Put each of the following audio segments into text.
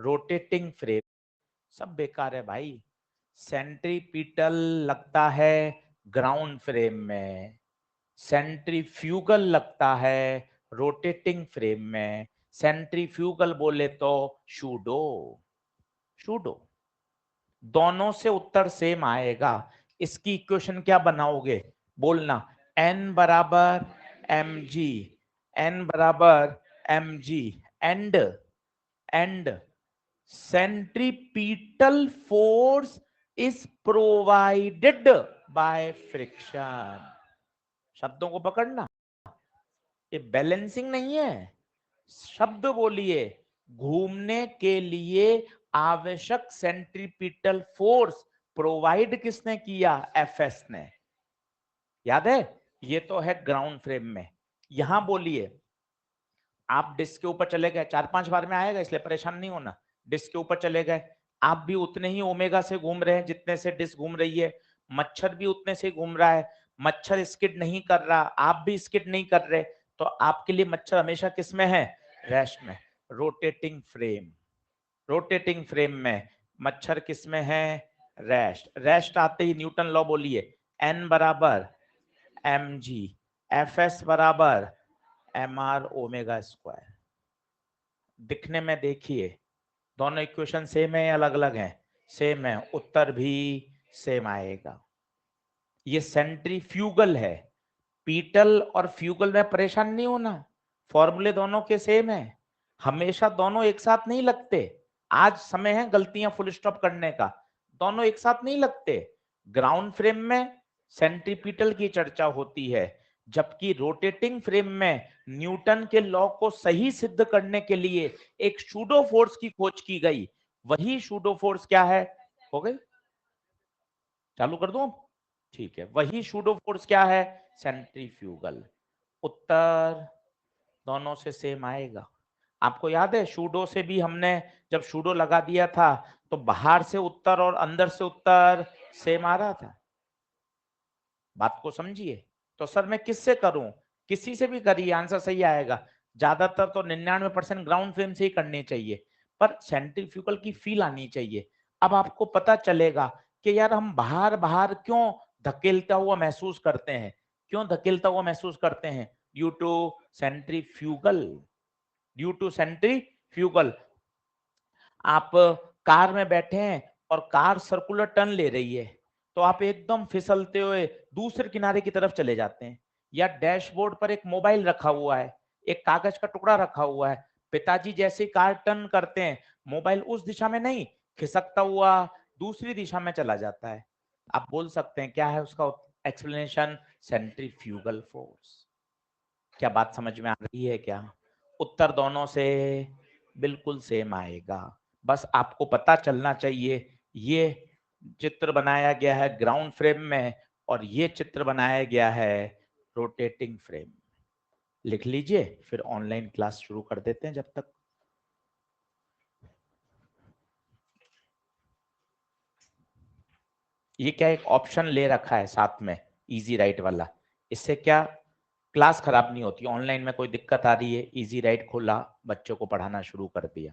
Rotating frame, सब बेकार है भाई। सेंट्रीपिटल लगता है ग्राउंड फ्रेम में, सेंट्रीफ्यूगल लगता है रोटेटिंग फ्रेम में। सेंट्रीफ्यूगल बोले तो शूडो, शूडो। दोनों से उत्तर सेम आएगा। इसकी इक्वेशन क्या बनाओगे, बोलना। n बराबर mg, n बराबर mg and centripetal force is provided by friction. शब्दों को पकड़ना, ये बैलेंसिंग नहीं है। शब्द बोलिए, घूमने के लिए आवश्यक सेंट्रीपिटल फोर्स प्रोवाइड किसने किया, एफएस ने। याद है, ये तो है ग्राउंड फ्रेम में। यहां बोलिए, आप डिस्क के ऊपर चले गए, 4-5 बार में आएगा इसलिए परेशान नहीं होना। डिस्क के ऊपर चले गए, आप भी उतने ही ओमेगा से घूम रहे हैं जितने से डिस्क घूम रही है। मच्छर भी उतने से घूम रहा है, मच्छर स्किड नहीं कर रहा, आप भी स्किड नहीं कर रहे, तो आपके लिए मच्छर हमेशा किस में है, रेस्ट में। रोटेटिंग फ्रेम, रोटेटिंग फ्रेम में मच्छर किस में है, रेस्ट। रेस्ट आते ही न्यूटन लॉ बोलिए, एन बराबर एम जी, एफ एस बराबर एम आर ओमेगा स्क्वायर। दिखने में देखिए दोनों इक्वेशन सेम है या अलग अलग है, सेम है, उत्तर भी सेम आएगा। ये सेंट्रीफ्यूगल है। पीटल और फ्यूगल में परेशान नहीं होना, फॉर्मूले दोनों के सेम है, हमेशा दोनों एक साथ नहीं लगते। आज समय है गलतियां फुल स्टॉप करने का, दोनों एक साथ नहीं लगते। ग्राउंड फ्रेम में सेंट्रीपिटल की चर्चा होती है, जबकि रोटेटिंग फ्रेम में न्यूटन के लॉ को सही सिद्ध करने के लिए एक शूडो फोर्स की खोज की गई। वही शूडो फोर्स क्या है, हो गई, चालू कर दूं, ठीक है। वही शूडो फोर्स क्या है, सेंट्रीफ्यूगल। उत्तर दोनों से सेम आएगा। आपको याद है शूडो से भी हमने जब शूडो लगा दिया था तो बाहर से उत्तर और अंदर से उत्तर सेम आ रहा था। बात को समझिए। तो सर मैं किससे करूं, किसी से भी करिए आंसर सही आएगा। ज्यादातर तो 99% ग्राउंड फ्रेम से ही करनी चाहिए, पर सेंट्रीफ्यूगल की फील आनी चाहिए। अब आपको पता चलेगा कि यार हम बाहर बाहर क्यों धकेलता हुआ महसूस करते हैं, क्यों धकेलता हुआ महसूस करते हैं, due to centrifugal, due to centrifugal. आप कार में बैठे हैं और कार सर्कुलर टर्न ले रही है, तो आप एकदम फिसलते हुए दूसरे किनारे की तरफ चले जाते हैं। या डैशबोर्ड पर एक मोबाइल रखा हुआ है, एक कागज का टुकड़ा रखा हुआ है, पिताजी जैसे कार टर्न करते हैं, मोबाइल उस दिशा में नहीं, खिसकता हुआ दूसरी दिशा में चला जाता है। आप बोल सकते हैं क्या है उसका एक्सप्लेनेशन, सेंट्रीफ्यूगल फोर्स। क्या बात समझ में आ रही है क्या? उत्तर दोनों से बिल्कुल सेम आएगा। बस आपको पता चलना चाहिए ये चित्र बनाया गया है ग्राउंड फ्रेम में और ये चित्र बनाया गया है रोटेटिंग फ्रेम। लिख लीजिए, फिर ऑनलाइन क्लास शुरू कर देते हैं जब तक। ये क्या एक ऑप्शन ले रखा है साथ में, इजी राइट वाला, इससे क्या क्लास खराब नहीं होती। ऑनलाइन में कोई दिक्कत आ रही है, इजी राइट खोला, बच्चों को पढ़ाना शुरू कर दिया,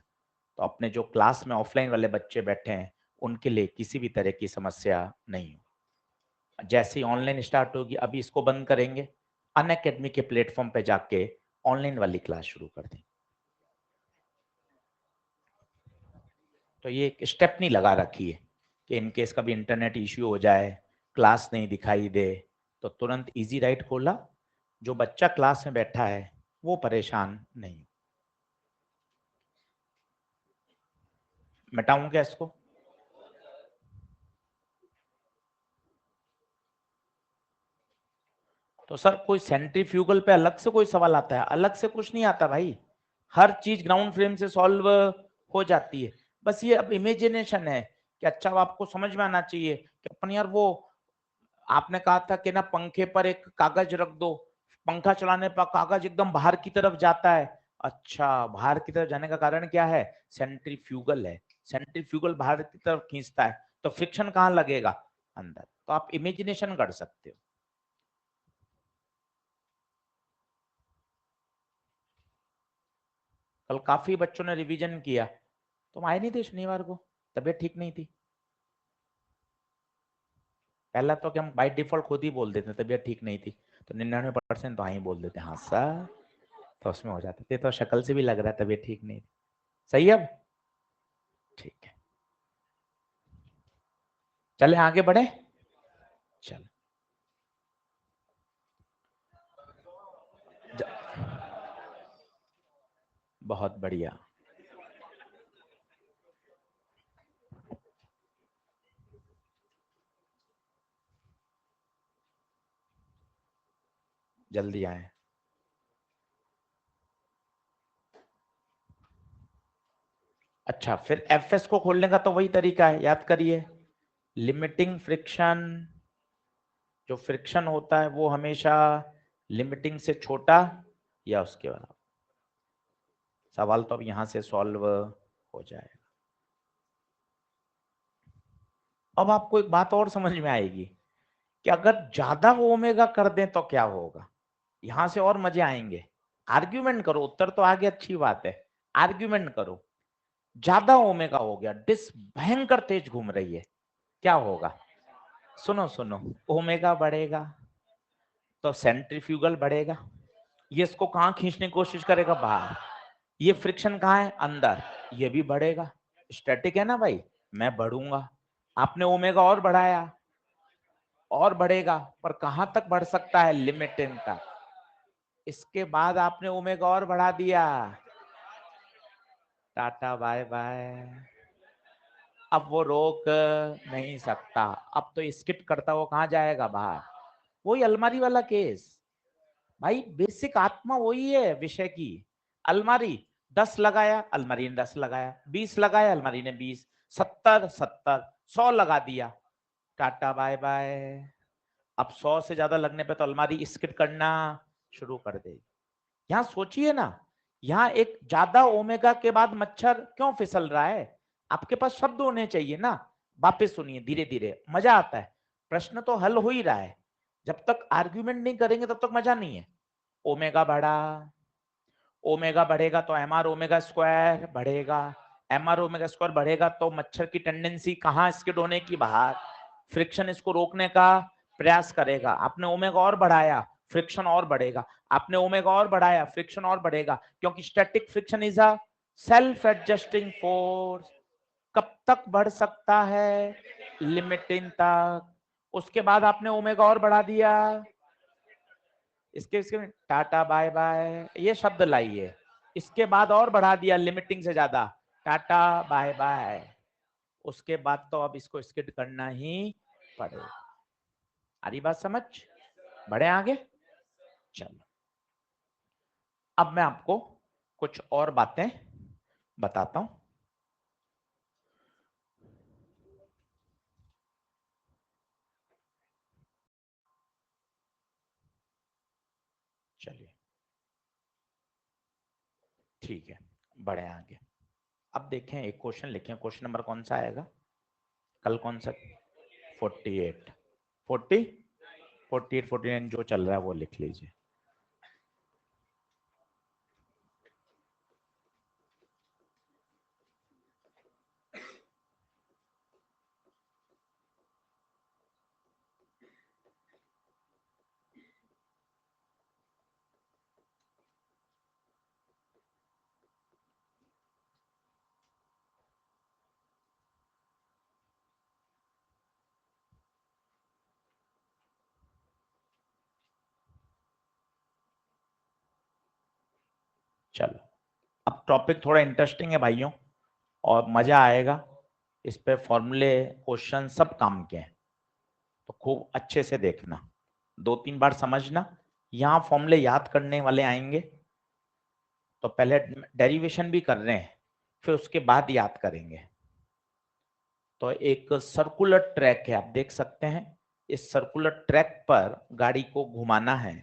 तो अपने जो क्लास में ऑफलाइन वाले बच्चे बैठे हैं उनके लिए किसी भी तरह की समस्या नहीं हो। जैसे ही ऑनलाइन स्टार्ट होगी, अभी इसको बंद करेंगे, अनअकैडमी के प्लेटफॉर्म पे जाके ऑनलाइन वाली क्लास शुरू कर दें। तो ये एक स्टेप नहीं लगा रखी है कि इनकेस कभी इंटरनेट इश्यू हो जाए, क्लास नहीं दिखाई दे, तो तुरंत इजी राइट खोला, जो बच्चा क्लास में बैठा है वो परेशान नहीं। मिटाऊं क्या इसको? तो सर कोई सेंट्रीफ्यूगल पे अलग से कोई सवाल आता है? अलग से कुछ नहीं आता भाई, हर चीज ग्राउंड फ्रेम से सॉल्व हो जाती है। बस ये अब इमेजिनेशन है कि अच्छा आपको समझ में आना चाहिए कि अपन यार वो आपने कहा था कि ना पंखे पर एक कागज रख दो, पंखा चलाने पर कागज एकदम बाहर की तरफ जाता है। अच्छा, बाहर की तरफ जाने का कारण क्या है, सेंट्रीफ्यूगल है, सेंट्रीफ्यूगल बाहर की तरफ खींचता है, तो फ्रिक्शन कहाँ लगेगा, अंदर। तो आप इमेजिनेशन कर सकते हो। कल काफी बच्चों ने रिवीजन किया, तुम आए नहीं थे शनिवार को, तबीयत ठीक नहीं थी। पहला तो कि हम बाय डिफॉल्ट खुद ही बोल देते तबीयत ठीक नहीं थी, तो 99% तो हाँ ही बोल देते हाँ सर, तो उसमें हो जाते थे। तो शक्ल से भी लग रहा है तबीयत ठीक नहीं थी। सही है अब? ठीक है, चले आगे बढ़े। चलो बहुत बढ़िया। जल्दी आए। अच्छा, फिर एफएस को खोलने का तो वही तरीका है, याद करिए। लिमिटिंग फ्रिक्शन, जो फ्रिक्शन होता है वो हमेशा लिमिटिंग से छोटा या उसके बराबर। सवाल तो अब यहां से सॉल्व हो जाएगा। अब आपको एक बात और समझ में आएगी कि अगर ज्यादा ओमेगा कर दें तो क्या होगा। यहां से और मजे आएंगे। आर्ग्यूमेंट करो, उत्तर तो आगे अच्छी बात है, आर्ग्यूमेंट करो। ज्यादा ओमेगा हो गया, डिस्क भयंकर तेज घूम रही है, क्या होगा। सुनो सुनो, ओमेगा बढ़ेगा तो सेंट्रीफ्यूगल बढ़ेगा, ये इसको कहां खींचने की कोशिश करेगा, बाहर। ये फ्रिक्शन कहाँ है, अंदर, ये भी बढ़ेगा। स्टैटिक है ना भाई, मैं बढ़ूंगा। आपने ओमेगा और बढ़ाया, और बढ़ेगा, पर कहां तक बढ़ सकता है, लिमिटिंग तक। इसके बाद आपने ओमेगा और बढ़ा दिया, टाटा बाय बाय। अब वो रोक नहीं सकता, अब तो स्किप करता वो कहां जाएगा, बाहर। वही अलमारी वाला केस भाई, बेसिक आत्मा वही है विषय की। अलमारी 10 लगाया, अलमारी ने 10 लगाया, 20 लगाया, अलमारी ने 20, 70 70, 100 लगा दिया, टाटा बाय बाय। अब 100 से ज्यादा लगने पे तो अलमारी स्किप करना शुरू कर देगी। यहाँ सोचिए ना, यहाँ एक ज्यादा ओमेगा के बाद मच्छर क्यों फिसल रहा है। आपके पास शब्द होने चाहिए ना। वापस सुनिए, धीरे धीरे मजा आता है। प्रश्न तो हल हो ही रहा है, जब तक आर्ग्यूमेंट नहीं करेंगे तब तक मजा नहीं है। ओमेगा बढ़ा, ओमेगा बढ़ेगा तो एम आर ओमेगा स्क्वायर बढ़ेगा, एम आर ओमेगा स्क्वायर बढ़ेगा तो मच्छर की टेंडेंसी कहाँ स्किड होने की, बाहर। फ्रिक्शन इसको रोकने का प्रयास करेगा। आपने ओमेगा और बढ़ाया, फ्रिक्शन और बढ़ेगा। आपने ओमेगा और बढ़ाया, फ्रिक्शन और बढ़ेगा, क्योंकि static friction is a self adjusting force. कब तक बढ़ सकता है, लिमिटिंग तक। उसके बाद आपने ओमेगा और बढ़ा दिया, इसके इसके टाटा बाय बाय, ये शब्द लाइए। इसके बाद और बढ़ा दिया लिमिटिंग से ज्यादा, टाटा बाय बाय। उसके बाद तो अब इसको स्किप करना ही पड़ेगा। आ रही बात समझ? बढ़े आगे। चलो, अब मैं आपको कुछ और बातें बताता हूं। चलिए ठीक है, बढ़े आगे। अब देखें, एक क्वेश्चन लिखें। क्वेश्चन नंबर कौन सा आएगा कल, कौन सा? 48, 40, 48, 49 जो चल रहा है वो लिख लीजिए। चलो, अब टॉपिक थोड़ा इंटरेस्टिंग है भाइयों, और मजा आएगा। इस पे फॉर्मूले, क्वेश्चन सब काम के हैं, तो खूब अच्छे से देखना, 2-3 बार समझना। यहाँ फॉर्मूले याद करने वाले आएंगे, तो पहले डेरिवेशन भी कर रहे हैं, फिर उसके बाद याद करेंगे। तो एक सर्कुलर ट्रैक है, आप देख सकते हैं। इस सर्कुलर ट्रैक पर गाड़ी को घुमाना है,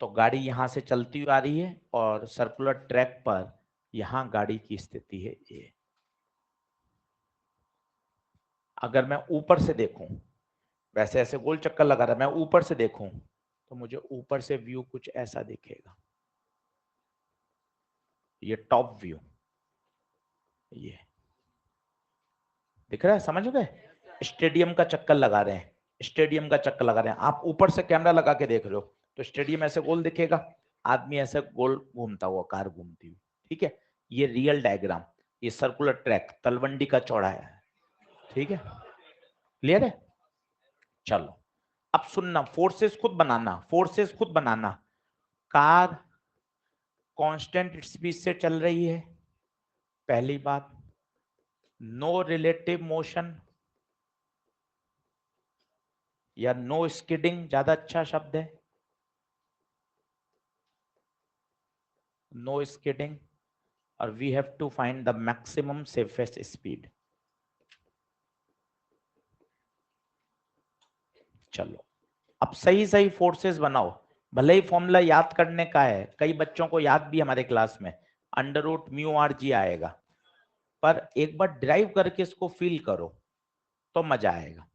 तो गाड़ी यहां से चलती हुई आ रही है, और सर्कुलर ट्रैक पर यहां गाड़ी की स्थिति है ये। अगर मैं ऊपर से देखूं, वैसे ऐसे गोल चक्कर लगा रहा, मैं ऊपर से देखूं तो मुझे ऊपर से व्यू कुछ ऐसा दिखेगा। ये टॉप व्यू, ये दिख रहा है, समझ गए? स्टेडियम का चक्कर लगा रहे हैं, स्टेडियम का चक्कर लगा रहे हैं। आप ऊपर से कैमरा लगा के देख रहे हो तो स्टेडियम ऐसे गोल दिखेगा, आदमी ऐसे गोल घूमता हुआ, कार घूमती हुई, ठीक है? ये रियल डायग्राम, ये सर्कुलर ट्रैक तलवंडी का चौड़ाया है, ठीक है? क्लियर है? चलो अब सुनना, फोर्सेस खुद बनाना, फोर्सेस खुद बनाना। कार कांस्टेंट स्पीड से चल रही है, पहली बात। नो रिलेटिव मोशन या नो स्किडिंग ज्यादा अच्छा शब्द है, नो स्किडिंग, और we have to find the maximum safest speed. चलो अब सही सही फोर्सेस बनाओ, भले ही फॉर्मूला याद करने का है, कई बच्चों को याद भी हमारे क्लास में under root mu R G आएगा, पर एक बार ड्राइव करके इसको फील करो तो मजा आएगा।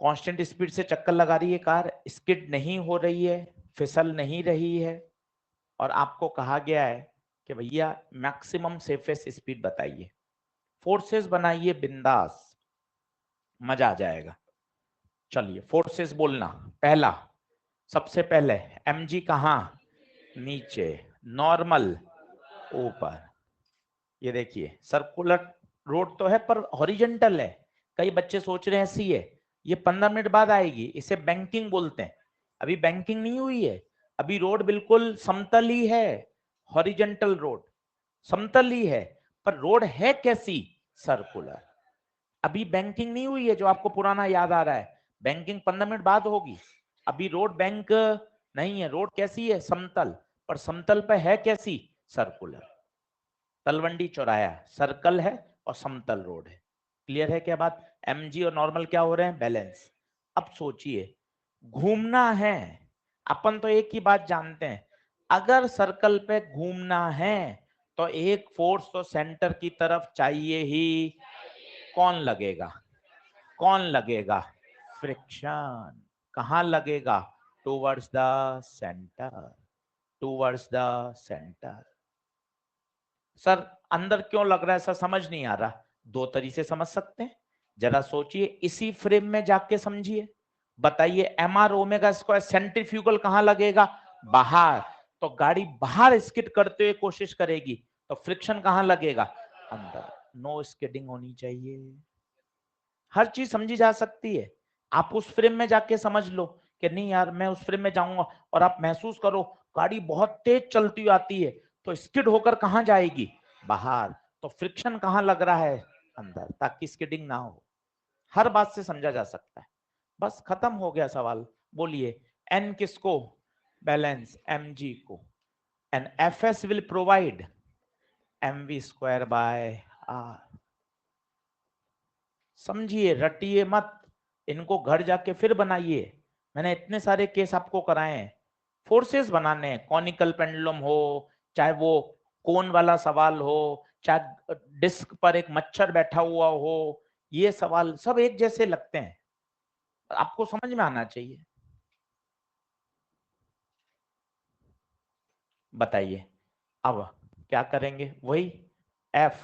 कांस्टेंट स्पीड से चक्कर लगा रही है कार, स्किड नहीं हो रही है, फिसल नहीं रही है, और आपको कहा गया है कि भैया मैक्सिमम सेफेस्ट स्पीड बताइए। फोर्सेस बनाइए बिंदास, मजा आ जाएगा। चलिए फोर्सेस बोलना, पहला सबसे पहले mg कहां, नीचे, नॉर्मल ऊपर। ये देखिए सर्कुलर रोड तो है पर हॉरिजॉन्टल है, कई बच्चे सोच रहे हैं ऐसी है, ये 15 मिनट बाद आएगी, इसे बैंकिंग बोलते हैं। अभी बैंकिंग नहीं हुई है, अभी रोड बिल्कुल समतल ही है, हॉरिजॉन्टल रोड समतल ही है, पर रोड है कैसी, सर्कुलर। अभी बैंकिंग नहीं हुई है, जो आपको पुराना याद आ रहा है, बैंकिंग 15 मिनट बाद होगी। अभी रोड बैंक नहीं है, रोड कैसी है, समतल, पर समतल पे है कैसी, सर्कुलर। तलवंडी चौराया सर्कल है और समतल रोड है। क्लियर है क्या बात? mg और नॉर्मल क्या हो रहे हैं, बैलेंस। अब सोचिए घूमना है, अपन तो एक ही बात जानते हैं, अगर सर्कल पे घूमना है तो एक फोर्स तो सेंटर की तरफ चाहिए ही, कौन लगेगा, कौन लगेगा, फ्रिक्शन। कहां लगेगा, towards the centre, towards the centre. Sir अंदर क्यों लग रहा है, सर समझ नहीं आ रहा, दो तरीके से समझ सकते हैं, जरा सोचिए, इसी फ्रेम में जाके समझिए, बताइए M R omega square centrifugal कहां लगेगा, बाहर, तो गाड़ी बाहर स्किड करते हुए कोशिश करेगी, तो फ्रिक्शन कहां लगेगा, अंदर। नो स्किडिंग होनी चाहिए, हर चीज समझी जा सकती है। आप उस फ्रेम में जाके समझ लो कि नहीं यार मैं उस फ्रेम में जाऊंगा, और आप महसूस करो गाड़ी बहुत तेज चलती हुई आती है, तो स्किड होकर कहां जाएगी, बाहर, तो फ्रिक्शन कहां लग रहा है, अंदर, ताकि स्किडिंग ना हो। हर बात से समझा जा सकता है, बस खत्म हो गया सवाल। बोलिए एन किसको, बैलेंस mg को, and fs will provide mv square by r। समझिए, रटिए मत, इनको घर जाके फिर बनाइए, मैंने इतने सारे केस आपको कराए हैं, फोर्सेस बनाने हैं, कॉनिकल पेंडुलम हो, चाहे वो कोन वाला सवाल हो, चाहे डिस्क पर एक मच्छर बैठा हुआ हो, ये सवाल सब एक जैसे लगते हैं, आपको समझ में आना चाहिए। बताइए अब क्या करेंगे, वही F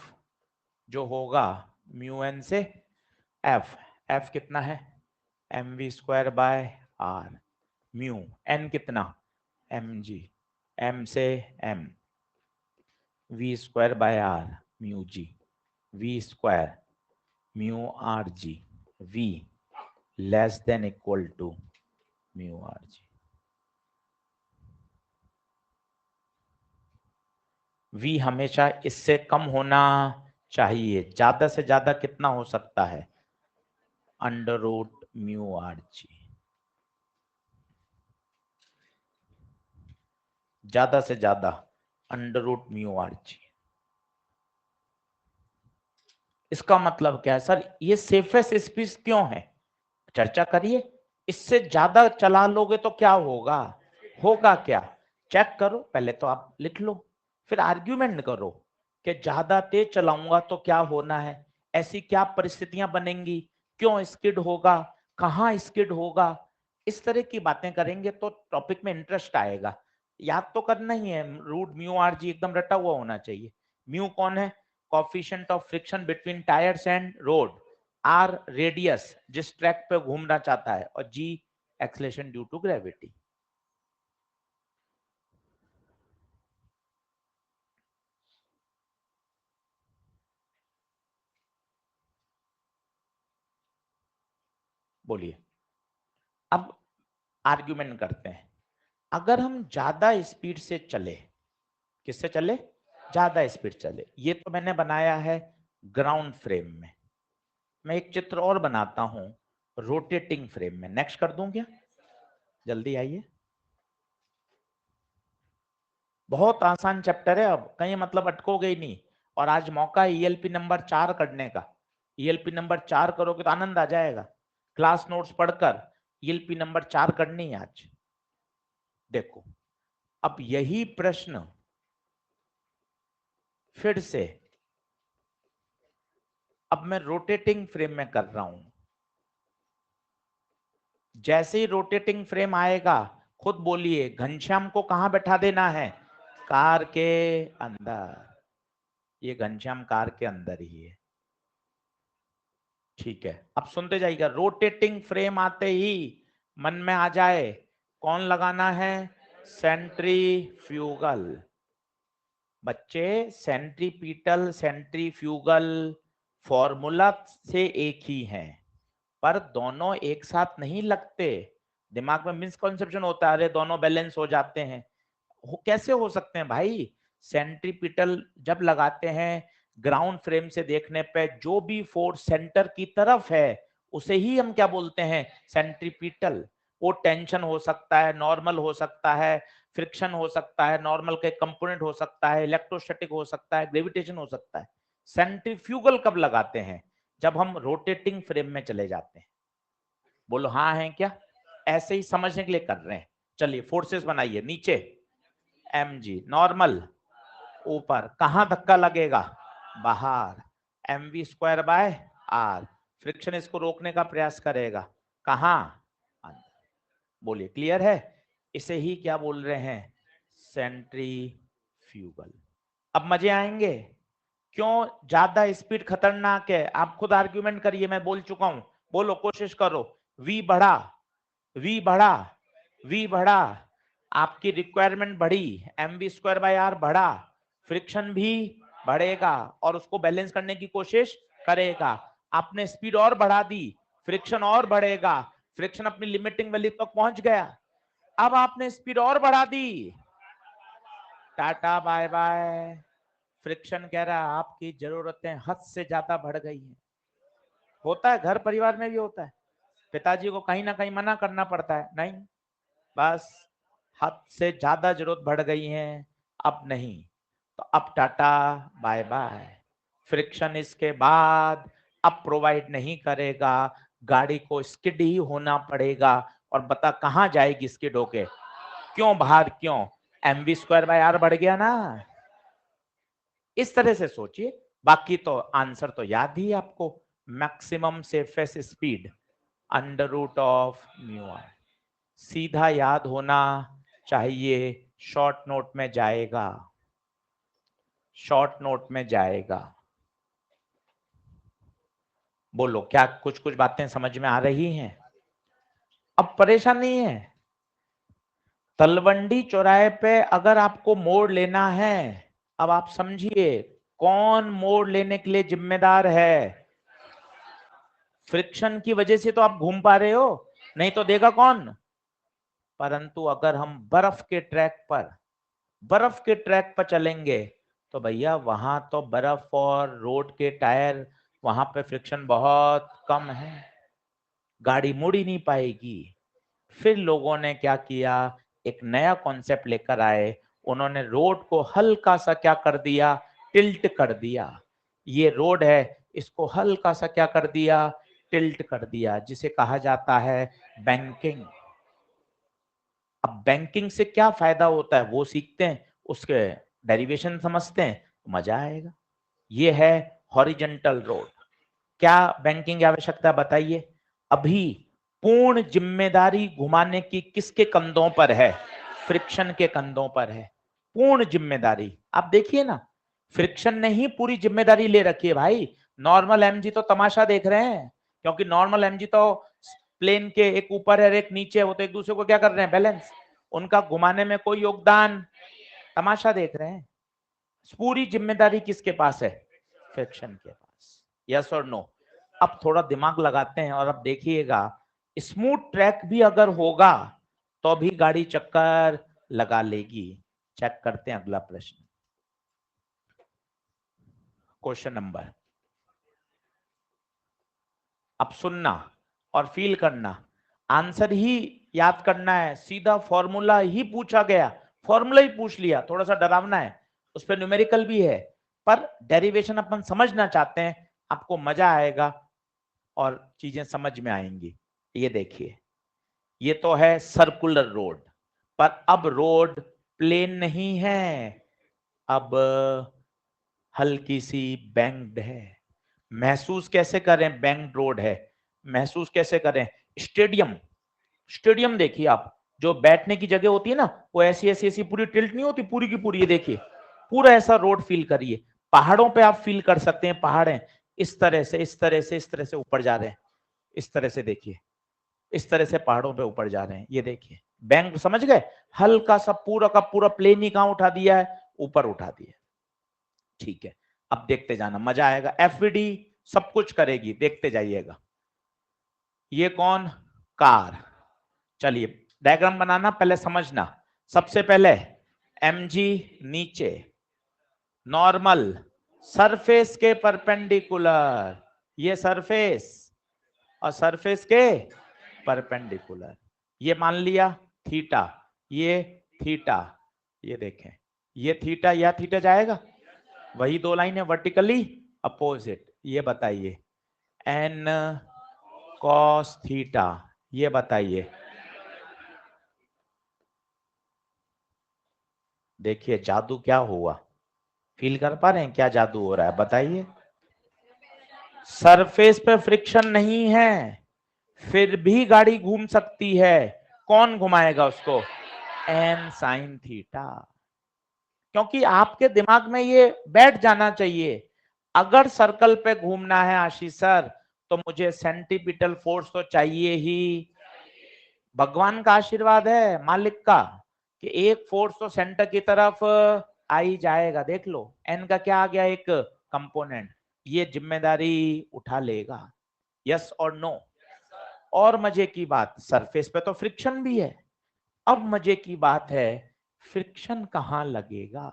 जो होगा म्यू एन से F, F कितना है mv square by r, mu n कितना mg, m से m, v square by r mu g, v square mu R G, v less than equal to mu R G. v हमेशा इससे कम होना चाहिए, ज्यादा से ज्यादा कितना हो सकता है, under root mu R G, ज्यादा से ज्यादा under root mu R G. इसका मतलब क्या है सर, ये सेफेस्ट स्पीड क्यों है, चर्चा करिए, इससे ज्यादा चला लोगे तो क्या होगा, होगा क्या, चेक करो, पहले तो आप लिख लो, फिर आर्ग्यूमेंट करो कि ज्यादा तेज चलाऊंगा तो क्या होना है, ऐसी क्या परिस्थितियां बनेंगी, क्यों स्किड होगा, कहां स्किड होगा, इस तरह की बातें करेंगे तो टॉपिक में इंटरेस्ट आएगा। याद तो करना ही है, रूट म्यू आर जी एकदम रटा हुआ होना चाहिए। म्यू कौन है? Coefficient of friction between tyres and road, R radius जिस ट्रैक पे घूमना चाहता है, और G acceleration due to gravity. बोलिए, अब आर्ग्यूमेंट करते हैं। अगर हम ज्यादा स्पीड से चले, किससे चले? ज्यादा स्पीड चले। ये तो मैंने बनाया है ग्राउंड फ्रेम में, मैं एक चित्र और बनाता हूं रोटेटिंग फ्रेम में। नेक्स्ट कर दूं क्या? जल्दी आइए, बहुत आसान चैप्टर है, अब कहीं मतलब अटकोगे ही नहीं। और आज मौका है ईएलपी नंबर 4 करने का। ईएलपी नंबर 4 करोगे तो आनंद आ जाएगा। क्लास नोट्स पढ़कर ईएलपी नंबर 4 करनी है आज। देखो, अब यही प्रश्न फिर से अब मैं रोटेटिंग फ्रेम में कर रहा हूं। जैसे ही रोटेटिंग फ्रेम आएगा, खुद बोलिए घनश्याम को कहां बैठा देना है? कार के अंदर। ये घनश्याम कार के अंदर ही है, ठीक है। अब सुनते जाइएगा, रोटेटिंग फ्रेम आते ही मन में आ जाए कौन लगाना है? सेंट्रीफ्यूगल। बच्चे, सेंट्रीपिटल सेंट्रीफ्यूगल फॉर्मूला से एक ही है, पर दोनों एक साथ नहीं लगते। दिमाग में मिसकंसेप्शन होता है, अरे दोनों बैलेंस हो जाते हैं। कैसे हो सकते हैं भाई? सेंट्रीपिटल जब लगाते हैं, ग्राउंड फ्रेम से देखने पे जो भी फोर्स सेंटर की तरफ है उसे ही हम क्या बोलते हैं? सेंट्रीपिटल। वो टेंशन हो सकता है, नॉर्मल हो सकता है, फ्रिक्शन हो सकता है, नॉर्मल के कंपोनेंट हो सकता है, इलेक्ट्रोस्टैटिक हो सकता है, ग्रेविटेशन हो सकता है। सेंट्रीफ्यूगल कब लगाते हैं? जब हम रोटेटिंग फ्रेम में चले जाते हैं। बोलो हाँ है क्या? ऐसे ही समझने के लिए कर रहे हैं। चलिए फोर्सेस बनाइए। नीचे mg नॉर्मल, ऊपर कहां धक्का लगेगा? बाहर, mv square by R. Friction इसको रोकने का प्रयास करेगा, कहां? अंदर। बोलिए क्लियर है? इसे ही क्या बोल रहे हैं? सेंट्रीफ्यूगल। अब मजे आएंगे। क्यों ज्यादा स्पीड खतरनाक है? आप खुद आर्ग्यूमेंट करिए, मैं बोल चुका हूं। बोलो, कोशिश करो। v बढ़ा, v बढ़ा, v बढ़ा, आपकी रिक्वायरमेंट बढ़ी, mv स्क्वायर बाय आर बढ़ा, फ्रिक्शन भी बढ़ेगा और उसको बैलेंस करने की कोशिश करेगा। आपने स्पीड और बढ़ा दी, फ्रिक्शन और बढ़ेगा, फ्रिक्शन अपनी लिमिटिंग वैल्यू तक पहुंच गया। अब आपने स्पीड और बढ़ा दी, टाटा बाय बाय। फ्रिक्शन कह रहा है आपकी जरूरतें हद से ज्यादा बढ़ गई हैं। होता है, घर परिवार में भी होता है। पिताजी को कहीं ना कहीं मना करना पड़ता है, नहीं बस हद से ज्यादा जरूरत बढ़ गई है, अब नहीं। तो अब टाटा बाय बाय। फ्रिक्शन इसके बाद अब प्रोवाइड नहीं करेगा, गाड़ी को स्किड ही होना पड़ेगा। और बता कहां जाएगी स्किड होके? क्यों बाहर? क्यों? mv स्क्वायर बाय आर बढ़ गया ना। इस तरह से सोचिए, बाकी तो आंसर तो याद ही आपको। Maximum safest speed under root of mu R, सीधा याद होना चाहिए। शॉर्ट नोट में जाएगा, शॉर्ट नोट में जाएगा। बोलो, क्या कुछ कुछ बातें समझ में आ रही हैं? अब परेशान नहीं है। तलवंडी चौराहे पे अगर आपको मोड़ लेना है, अब आप समझिए कौन मोड़ लेने के लिए जिम्मेदार है? फ्रिक्शन की वजह से तो आप घूम पा रहे हो, नहीं तो देगा कौन? परंतु अगर हम बर्फ के ट्रैक पर चलेंगे तो भैया वहां तो बर्फ और रोड के टायर, वहां पे फ्रिक्शन बहुत कम है, गाड़ी मुड़ ही नहीं पाएगी। फिर लोगों ने क्या किया? एक नया कॉन्सेप्ट लेकर आए। उन्होंने रोड को हल्का सा क्या कर दिया? टिल्ट कर दिया। ये रोड है, इसको हल्का सा क्या कर दिया? टिल्ट कर दिया, जिसे कहा जाता है बैंकिंग। अब बैंकिंग से क्या फायदा होता है वो सीखते हैं, उसके डेरिवेशन समझते हैं, मजा आएगा। ये है हॉरिजेंटल रोड। क्या बैंकिंग की आवश्यकता बताइए? अभी पूर्ण जिम्मेदारी घुमाने की किसके कंधों पर है? फ्रिक्शन के कंधों पर है पूर्ण जिम्मेदारी। आप देखिए ना, फ्रिक्शन ने ही पूरी जिम्मेदारी ले रखी है भाई। नॉर्मल एमजी तो तमाशा देख रहे हैं, क्योंकि नॉर्मल एमजी तो प्लेन के एक ऊपर है एक नीचे है, वो तो एक दूसरे को क्या कर रहे हैं, बैलेंस। उनका घुमाने में कोई योगदान, तमाशा देख रहे हैं। पूरी जिम्मेदारी किसके पास है, फ्रिक्शन के पास। यस और नो। अब थोड़ा दिमाग लगाते हैं और अब देखिएगा, स्मूथ ट्रैक भी अगर होगा तो भी गाड़ी चक्कर लगा लेगी। चेक करते हैं अगला प्रश्न, क्वेश्चन नंबर। अब सुनना और फील करना, आंसर ही याद करना है। सीधा फॉर्मूला ही पूछा गया, फॉर्मूला ही पूछ लिया, थोड़ा सा डरावना है, उस पर न्यूमेरिकल भी है, पर डेरिवेशन अपन समझना चाहते हैं, आपको मजा आएगा और चीजें समझ में आएंगी। ये देखिए, ये तो है सर्कुलर रोड, पर अब रोड प्लेन नहीं है, अब हल्की सी बैंक्ड है। महसूस कैसे करें, बैंक्ड रोड है, महसूस कैसे करें। स्टेडियम, स्टेडियम देखिए आप, जो बैठने की जगह होती है ना, वो ऐसी ऐसी ऐसी पूरी टिल्ट नहीं होती, पूरी की पूरी। ये देखिए, पूरा ऐसा रोड फील करिए। पहाड़ों पे आप फील कर सकते हैं, पहाड़ हैं इस तरह से इस तरह से इस तरह से ऊपर जा रहे हैं, इस तरह से देखिए, इस तरह से पहाड़ों पे ऊपर जा रहे हैं। ये देखिए बैंक, समझ गए, हल्का सा पूरा का पूरा प्लेन ही कहां उठा दिया है, ऊपर उठा दिया। ठीक है, अब देखते जाना, मजा आएगा। एफवीडी सब कुछ करेगी, देखते जाइएगा। ये कौन, कार। चलिए डायग्राम बनाना, पहले समझना। सबसे पहले एमजी नीचे, नॉर्मल सरफेस के परपेंडिकुलर, ये सरफेस और सरफेस के परपेंडिकुलर, ये मान लिया थीटा, ये थीटा, ये देखें, ये थीटा या थीटा जाएगा, वही दो लाइनें वर्टिकली अपोजिट। ये बताइए एन कॉस थीटा, ये बताइए। देखिए जादू क्या हुआ, फील कर पा रहे हैं क्या जादू हो रहा है, बताइए। सरफेस पे फ्रिक्शन नहीं है, फिर भी गाड़ी घूम सकती है। कौन घुमाएगा उसको, एन साइन थीटा। क्योंकि आपके दिमाग में ये बैठ जाना चाहिए, अगर सर्कल पे घूमना है आशीष सर, तो मुझे सेंटीपिटल फोर्स तो चाहिए ही। भगवान का आशीर्वाद है, मालिक का, कि एक फोर्स तो सेंटर की तरफ आ ही जाएगा। देख लो एन का क्या आ गया, एक कंपोनेंट, ये जिम्मेदारी उठा लेगा। यस और नो। और मजे की बात, सरफेस पे तो फ्रिक्शन भी है। अब मजे की बात है, फ्रिक्शन कहां लगेगा।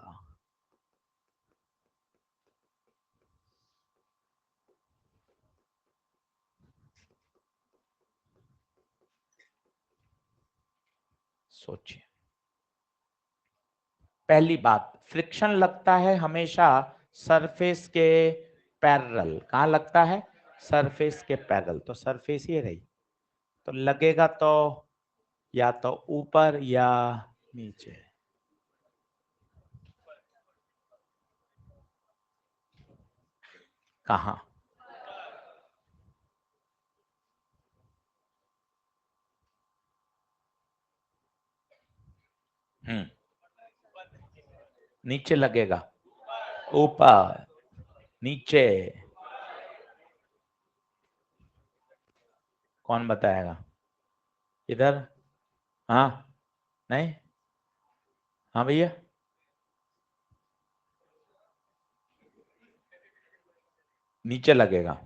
सोचिए। पहली बात, फ्रिक्शन लगता है हमेशा सरफेस के पैरेलल। कहां लगता है, सरफेस के पैरेलल, तो सरफेस ये रही, तो लगेगा तो या तो ऊपर या नीचे। कहां, नीचे लगेगा, ऊपर, नीचे, कौन बताएगा, इधर, हाँ, नहीं, हाँ भैया, नीचे लगेगा।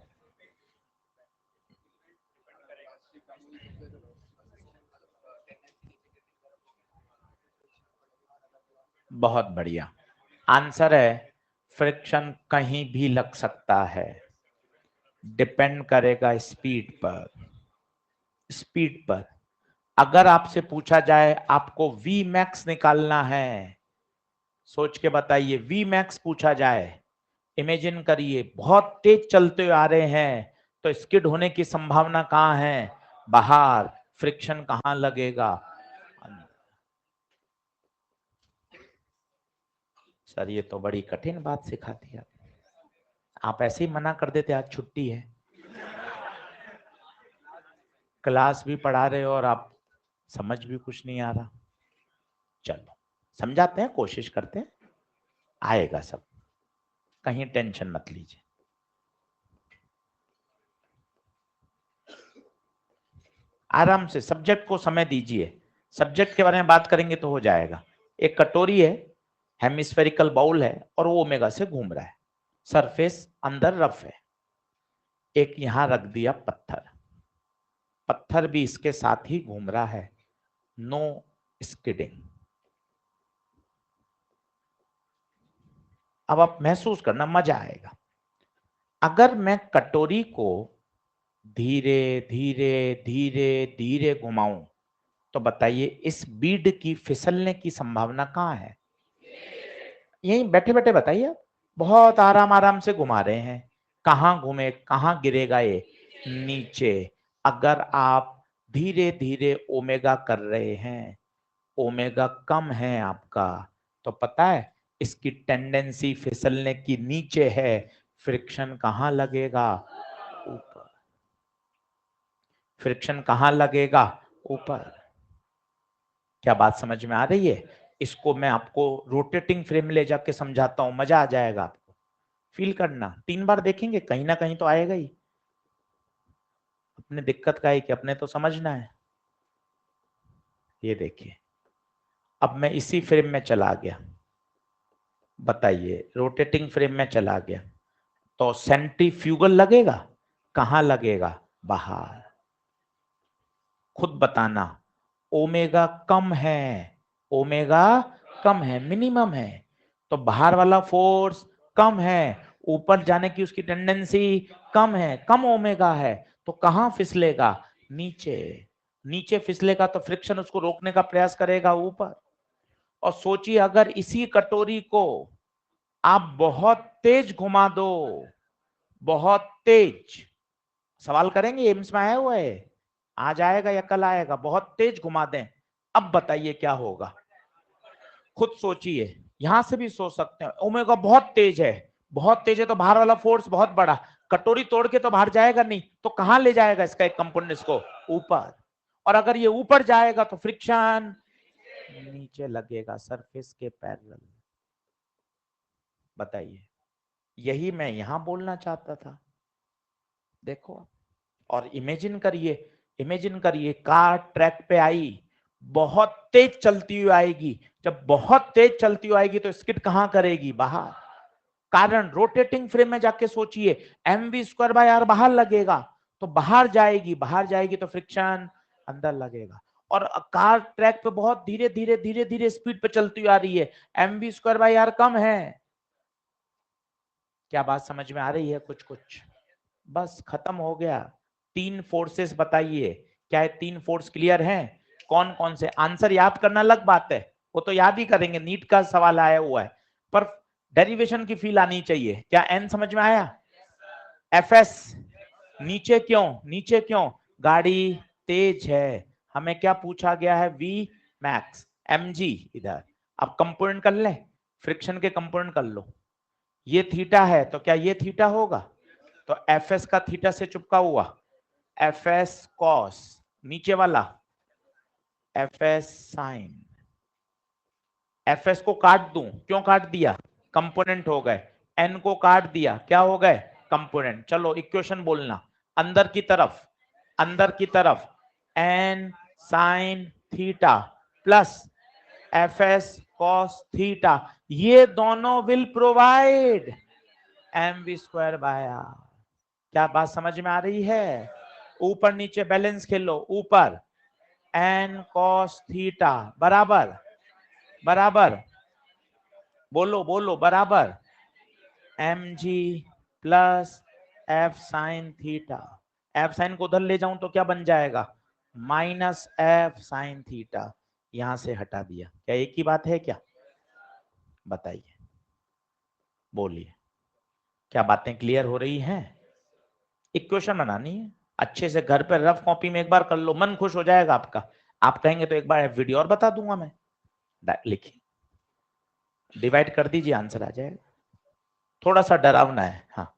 बहुत बढ़िया आंसर है, फ्रिक्शन कहीं भी लग सकता है, डिपेंड करेगा स्पीड पर। स्पीड पर अगर आपसे पूछा जाए आपको वी मैक्स निकालना है, सोच के बताइए, वी मैक्स पूछा जाए, इमेजिन करिए बहुत तेज चलते हुए आ रहे हैं, तो स्किड होने की संभावना कहां है, बाहर, फ्रिक्शन कहां लगेगा, सर ये तो बड़ी कठिन बात सिखा दी आप ऐसे ही मना कर देते, आज छुट्टी है, क्लास भी पढ़ा रहे हो और आप समझ भी कुछ नहीं आ रहा। चलो समझाते हैं, कोशिश करते हैं, आएगा सब, कहीं टेंशन मत लीजिए। आराम से सब्जेक्ट को समय दीजिए, सब्जेक्ट के बारे में बात करेंगे तो हो जाएगा। एक कटोरी है, हेमिस्फेरिकल बाउल है और वो ओमेगा से घूम रहा है, सरफेस अंदर रफ है। एक यहां रख दिया पत्थर, पत्थर भी इसके साथ ही घूम रहा है, नो स्किडिंग। अब आप महसूस करना, मजा आएगा। अगर मैं कटोरी को धीरे धीरे धीरे धीरे घुमाऊं तो बताइए इस बीड की फिसलने की संभावना कहां है? यहीं बैठे बैठे बताइए, बहुत आराम आराम से घुमा रहे हैं, कहां घूमे, कहां गिरेगा ये? नीचे। अगर आप धीरे धीरे ओमेगा कर रहे हैं, ओमेगा कम है आपका, तो पता है इसकी टेंडेंसी फिसलने की नीचे है, फ्रिक्शन कहां लगेगा? ऊपर। फ्रिक्शन कहां लगेगा? ऊपर। क्या बात समझ में आ रही है? इसको मैं आपको रोटेटिंग फ्रेम ले जाके समझाता हूं, मजा आ जाएगा आपको। फील करना, 3 बार देखेंगे, कहीं ना कहीं तो आएगा ही। अपने दिक्कत का है कि अपने तो समझना है। ये देखिए, अब मैं इसी फ्रेम में चला गया, बताइए रोटेटिंग फ्रेम में चला गया तो सेंट्रीफ्यूगल लगेगा, कहां लगेगा? बाहर। खुद बताना, ओमेगा कम है, ओमेगा कम है, मिनिमम है, तो बाहर वाला फोर्स कम है, ऊपर जाने की उसकी टेंडेंसी कम है, कम ओमेगा है, तो कहां फिसलेगा? नीचे। नीचे फिसलेगा तो फ्रिक्शन उसको रोकने का प्रयास करेगा ऊपर। और सोचिए अगर इसी कटोरी को आप बहुत तेज घुमा दो, बहुत तेज, सवाल करेंगे एम्स में आया हुआ है, आज आएगा या कल आएगा, बहुत तेज घुमा दें, अब बताइए क्या होगा? खुद सोचिए, यहां से भी सोच सकते हैं, ओमेगा बहुत तेज है, बहुत तेज है तो बाहर वाला फोर्स बहुत बड़ा, कटोरी तोड़ के तो बाहर जाएगा नहीं, तो कहां ले जाएगा इसका एक कंपोनेंट इसको? ऊपर। और अगर ये ऊपर जाएगा तो फ्रिक्शन नीचे लगेगा, सरफेस के पैरेलल। बताइए, यही मैं यहां बोलना चाहता था। देखो, और इमेजिन करिए, इमेजिन करिए कार ट्रैक पे आई, बहुत तेज चलती हुई आएगी, जब बहुत तेज चलती हुई आएगी तो स्किड कहां करेगी? बाहर। कारण रोटेटिंग फ्रेम में जाके सोचिए, mv²/r बाहर लगेगा तो बाहर जाएगी, बाहर जाएगी तो फ्रिक्शन अंदर लगेगा। और कार ट्रैक पे बहुत धीरे धीरे धीरे धीरे स्पीड पे चलती हुई आ रही है, mv²/r कम है। क्या बात समझ में आ रही है? कुछ कुछ बस खत्म हो गया। 3 फोर्सेस बताइए, क्या ये 3 फोर्स क्लियर हैं? कौन कौन से? आंसर याद करना अलग बात है, वो तो याद ही करेंगे, नीट का सवाल आया हुआ है, पर डेरिवेशन की फील आनी चाहिए। क्या एन समझ में आया? एफएस नीचे क्यों? नीचे क्यों? गाड़ी तेज है, हमें क्या पूछा गया है? V max. mg इधर। अब कंपोनेंट कर ले, फ्रिक्शन के कंपोनेंट कर लो। ये थीटा है तो क्या ये थीटा होगा? तो एफ एस का थीटा से चुपका हुआ एफ एस कॉस, नीचे वाला F S sine. F S को काट दूं, क्यों काट दिया? कंपोनेंट हो गए। एन को काट दिया, क्या हो गए? कंपोनेंट। चलो इक्वेशन बोलना, अंदर की तरफ, अंदर की तरफ N sine theta plus F S cos theta, ये दोनों विल प्रोवाइड mv²/r। क्या बात समझ में आ रही है? ऊपर नीचे बैलेंस खेलो, ऊपर n cos थीटा बराबर, बराबर, बोलो बोलो, बराबर mg plus f sine theta. f sine को उधर ले जाऊं तो क्या बन जाएगा? Minus f sine theta. यहां से हटा दिया, क्या एक ही बात है क्या? बताइए, बोलिए, क्या बातें क्लियर हो रही हैं? इक्वेशन बनानी है, अच्छे से घर पर रफ कॉपी में एक बार कर लो, मन खुश हो जाएगा आपका। आप कहेंगे तो एक बार वीडियो और बता दूंगा मैं। लिखिए, डिवाइड कर दीजिए, आंसर आ जाएगा। थोड़ा सा डरावना है, हाँ।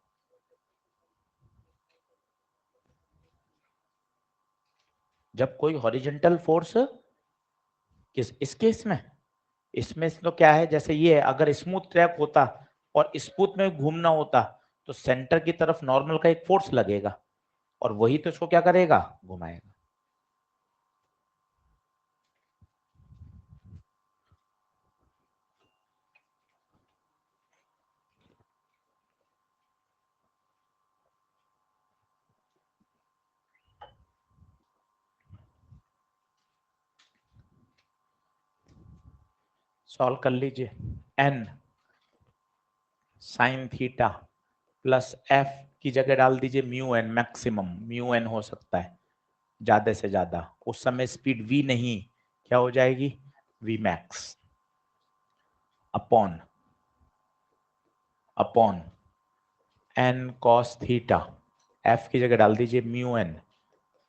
जब कोई हॉरिजॉन्टल फोर्स, किस इस केस में इसमें तो क्या है, जैसे ये अगर स्मूथ ट्रैक होता और स्मूथ में घूमना होता तो सेंटर की तरफ नॉर्मल का एक फोर्स लगेगा और वही तो इसको क्या करेगा, घुमाएगा। सॉल्व कर लीजिए। n sine theta plus f की जगह डाल दीजिए mu N, maximum mu N हो सकता है ज्यादा से ज्यादा, उस समय स्पीड v नहीं, क्या हो जाएगी, v max upon n cos theta, f की जगह डाल दीजिए म्यू एन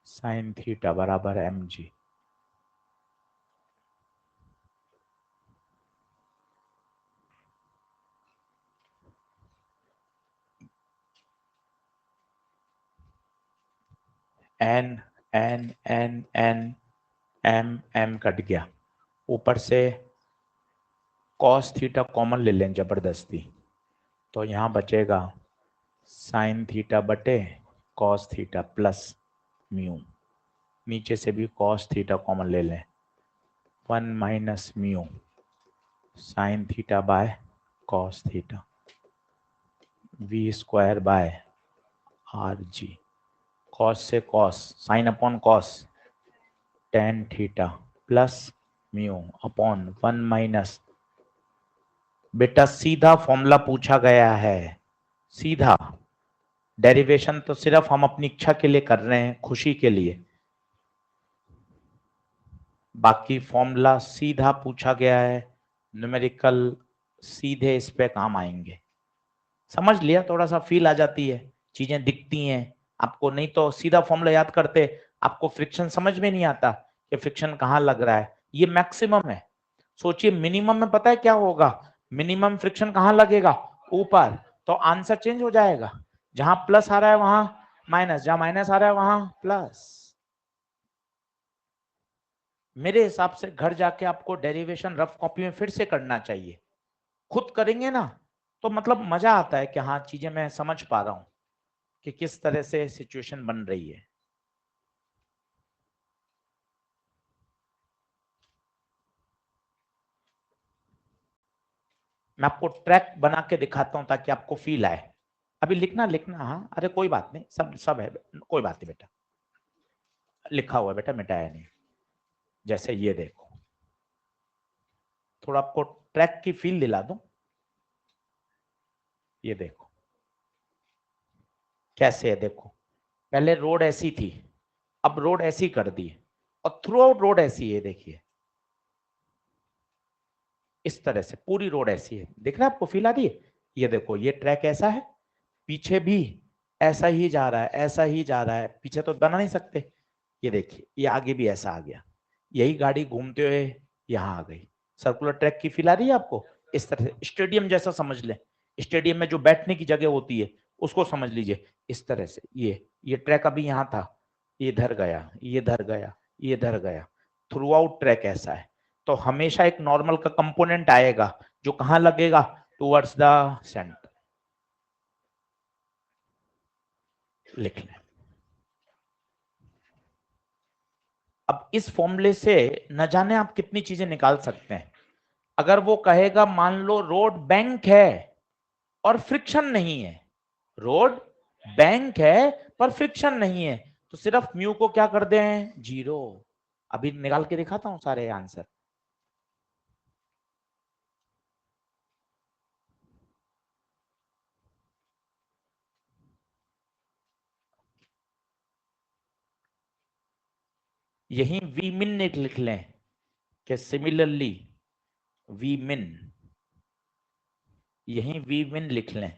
साइन थीटा बराबर mg। n n n n m m cut गया, ऊपर से cos थीटा कॉमन ले लें जबरदस्ती, तो यहां बचेगा साइन थीटा बटे cos थीटा प्लस म्यू, नीचे से भी cos थीटा कॉमन ले लें, 1 minus mu sine theta by cos theta v square by R G, cos से cos sine upon cos tan theta plus mu upon 1 minus, बेटा सीधा formula पूछा गया है, सीधा डेरिवेशन तो सिर्फ हम अपनी इच्छा के लिए कर रहे हैं, खुशी के लिए, बाकी फॉर्मूला सीधा पूछा गया है, न्यूमेरिकल सीधे इस पे काम आएंगे। समझ लिया, थोड़ा सा फील आ जाती है, चीजें दिखती हैं आपको, नहीं तो सीधा फॉर्मूला याद करते आपको फ्रिक्शन समझ में नहीं आता कि फ्रिक्शन कहाँ लग रहा है, ये मैक्सिमम है। सोचिए मिनिमम में पता है क्या होगा, मिनिमम फ्रिक्शन कहाँ लगेगा, ऊपर, तो आंसर चेंज हो जाएगा, जहां प्लस आ रहा है वहां माइनस, जहां माइनस आ रहा है वहां प्लस। मेरे हिसाब से घर जाके आपको डेरिवेशन रफ कॉपी में फिर से करना चाहिए, खुद करेंगे ना तो मतलब मजा आता है कि हाँ चीजें मैं समझ पा रहा हूं कि किस तरह से सिचुएशन बन रही है। मैं आपको ट्रैक बना के दिखाता हूं ताकि आपको फील आए। अभी लिखना लिखना, हाँ अरे कोई बात नहीं, सब सब है, कोई बात नहीं बेटा, लिखा हुआ है बेटा, मिटाया नहीं। जैसे ये देखो, थोड़ा आपको ट्रैक की फील दिला दूं, ये देखो कैसे है, देखो पहले रोड ऐसी थी, अब रोड ऐसी कर दी और थ्रू आउट रोड ऐसी है, देखिए इस तरह से पूरी रोड ऐसी है, दिख रहा है आपको, फील आ रही है। ये देखो ये ट्रैक ऐसा है, पीछे भी ऐसा ही जा रहा है, ऐसा ही जा रहा है, पीछे तो बना नहीं सकते। ये देखिए ये आगे भी ऐसा आ गया, यही गाड़ी घूमते हुए यहाँ आ गई, सर्कुलर ट्रैक की फील आ रही है आपको। इस तरह से स्टेडियम जैसा समझ लें, स्टेडियम में जो बैठने की जगह होती है उसको समझ लीजिए, इस तरह से ये ट्रैक अभी यहाँ था, ये इधर गया, ये इधर गया, ये इधर गया, थ्रू आउट ट्रैक ऐसा है। तो हमेशा एक नॉर्मल का कंपोनेंट आएगा जो कहाँ लगेगा, टुवर्ड्स द सेंटर, लिख लें। अब इस फॉर्मूले से न जाने आप कितनी चीजें निकाल सकते हैं। अगर वो कहेगा मान लो रोड बैंक है और फ्रिक्शन नहीं है, रोड बैंक है पर फ्रिक्शन नहीं है, तो सिर्फ म्यू को क्या कर दें, 0। अभी निकाल के दिखाता हूं सारे आंसर। यही वी मिन लिख लें कि सिमिलरली वी मिन, यही वी मिन लिख लें,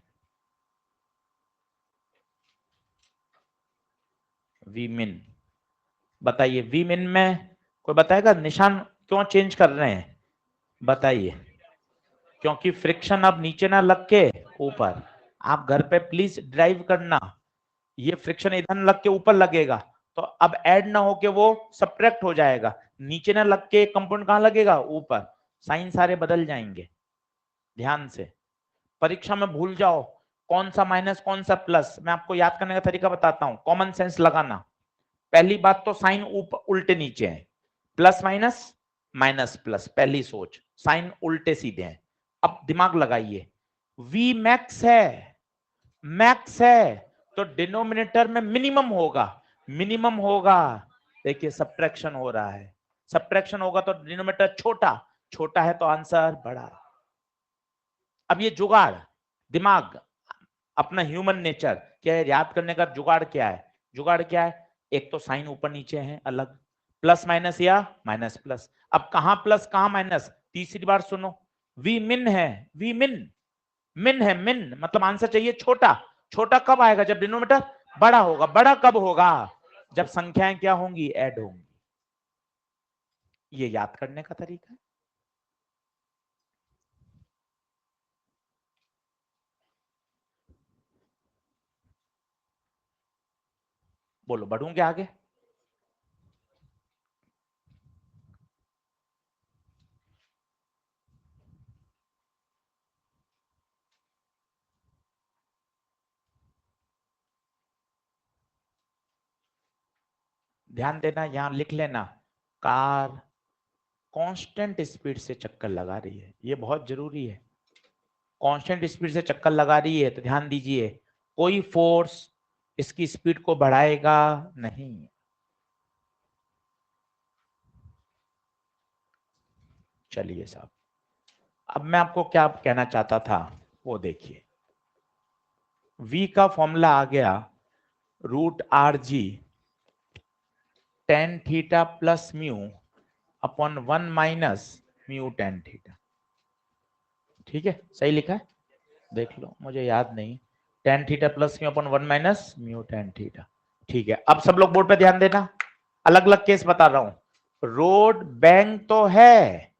वी मिन। बताइए वी मिन में कोई बताएगा निशान क्यों चेंज कर रहे हैं, बताइए। क्योंकि फ्रिक्शन अब नीचे ना लग के ऊपर, आप घर पे प्लीज ड्राइव करना, ये फ्रिक्शन इधर लग के ऊपर लगेगा, तो अब ऐड ना होके वो सब्ट्रैक्ट हो जाएगा, नीचे ना लग के कंपाउंड कहां लगेगा, ऊपर। साइन सारे बदल जाएंगे, ध्यान से। परीक्षा में भूल जाओ कौन सा माइनस कौन सा प्लस, मैं आपको याद करने का तरीका बताता हूं, कॉमन सेंस लगाना। पहली बात तो साइन उल्टे नीचे है, प्लस माइनस माइनस प्लस, पहली सोच, साइन उल्टे सीधे हैं। अब दिमाग लगाइए, वी मैक्स है, मैक्स है तो डिनोमिनेटर में मिनिमम होगा, मिनिमम होगा। देखिए सब्ट्रैक्शन हो रहा है, सब्ट्रैक्शन होगा तो डिनोमिनेटर छोटा, छोटा है तो आंसर बड़ा। अब ये जुगाड़, दिमाग, अपना ह्यूमन नेचर क्या है, याद करने का जुगाड़ क्या है, जुगाड़ क्या है, एक तो साइन ऊपर नीचे है अलग, प्लस माइनस या माइनस प्लस। अब कहां प्लस कहां माइनस, तीसरी बार सुनो, वी मिन है, वी मिन, मिन है, मिन मतलब आंसर चाहिए छोटा। छोटा कब आएगा, जब डिनोमिनेटर बड़ा होगा। बड़ा कब होगा, जब संख्याएं क्या होंगी, ऐड होंगी। ये याद करने का तरीका है। बोलो बढ़ूं क्या आगे। ध्यान देना, यहां लिख लेना, कार कांस्टेंट स्पीड से चक्कर लगा रही है, ये बहुत जरूरी है। कांस्टेंट स्पीड से चक्कर लगा रही है तो ध्यान दीजिए, कोई फोर्स इसकी स्पीड को बढ़ाएगा नहीं। चलिए साहब, अब मैं आपको क्या कहना चाहता था वो देखिए, v का फॉर्मूला आ गया √rg tan theta plus mu upon 1 minus mu tan theta. ठीक है, सही लिखा है, देख लो, मुझे याद नहीं, tan theta plus mu upon 1 minus mu tan theta. ठीक है, अब सब लोग बोर्ड पे ध्यान देना, अलग अलग केस बता रहा हूं। रोड बैंक तो है,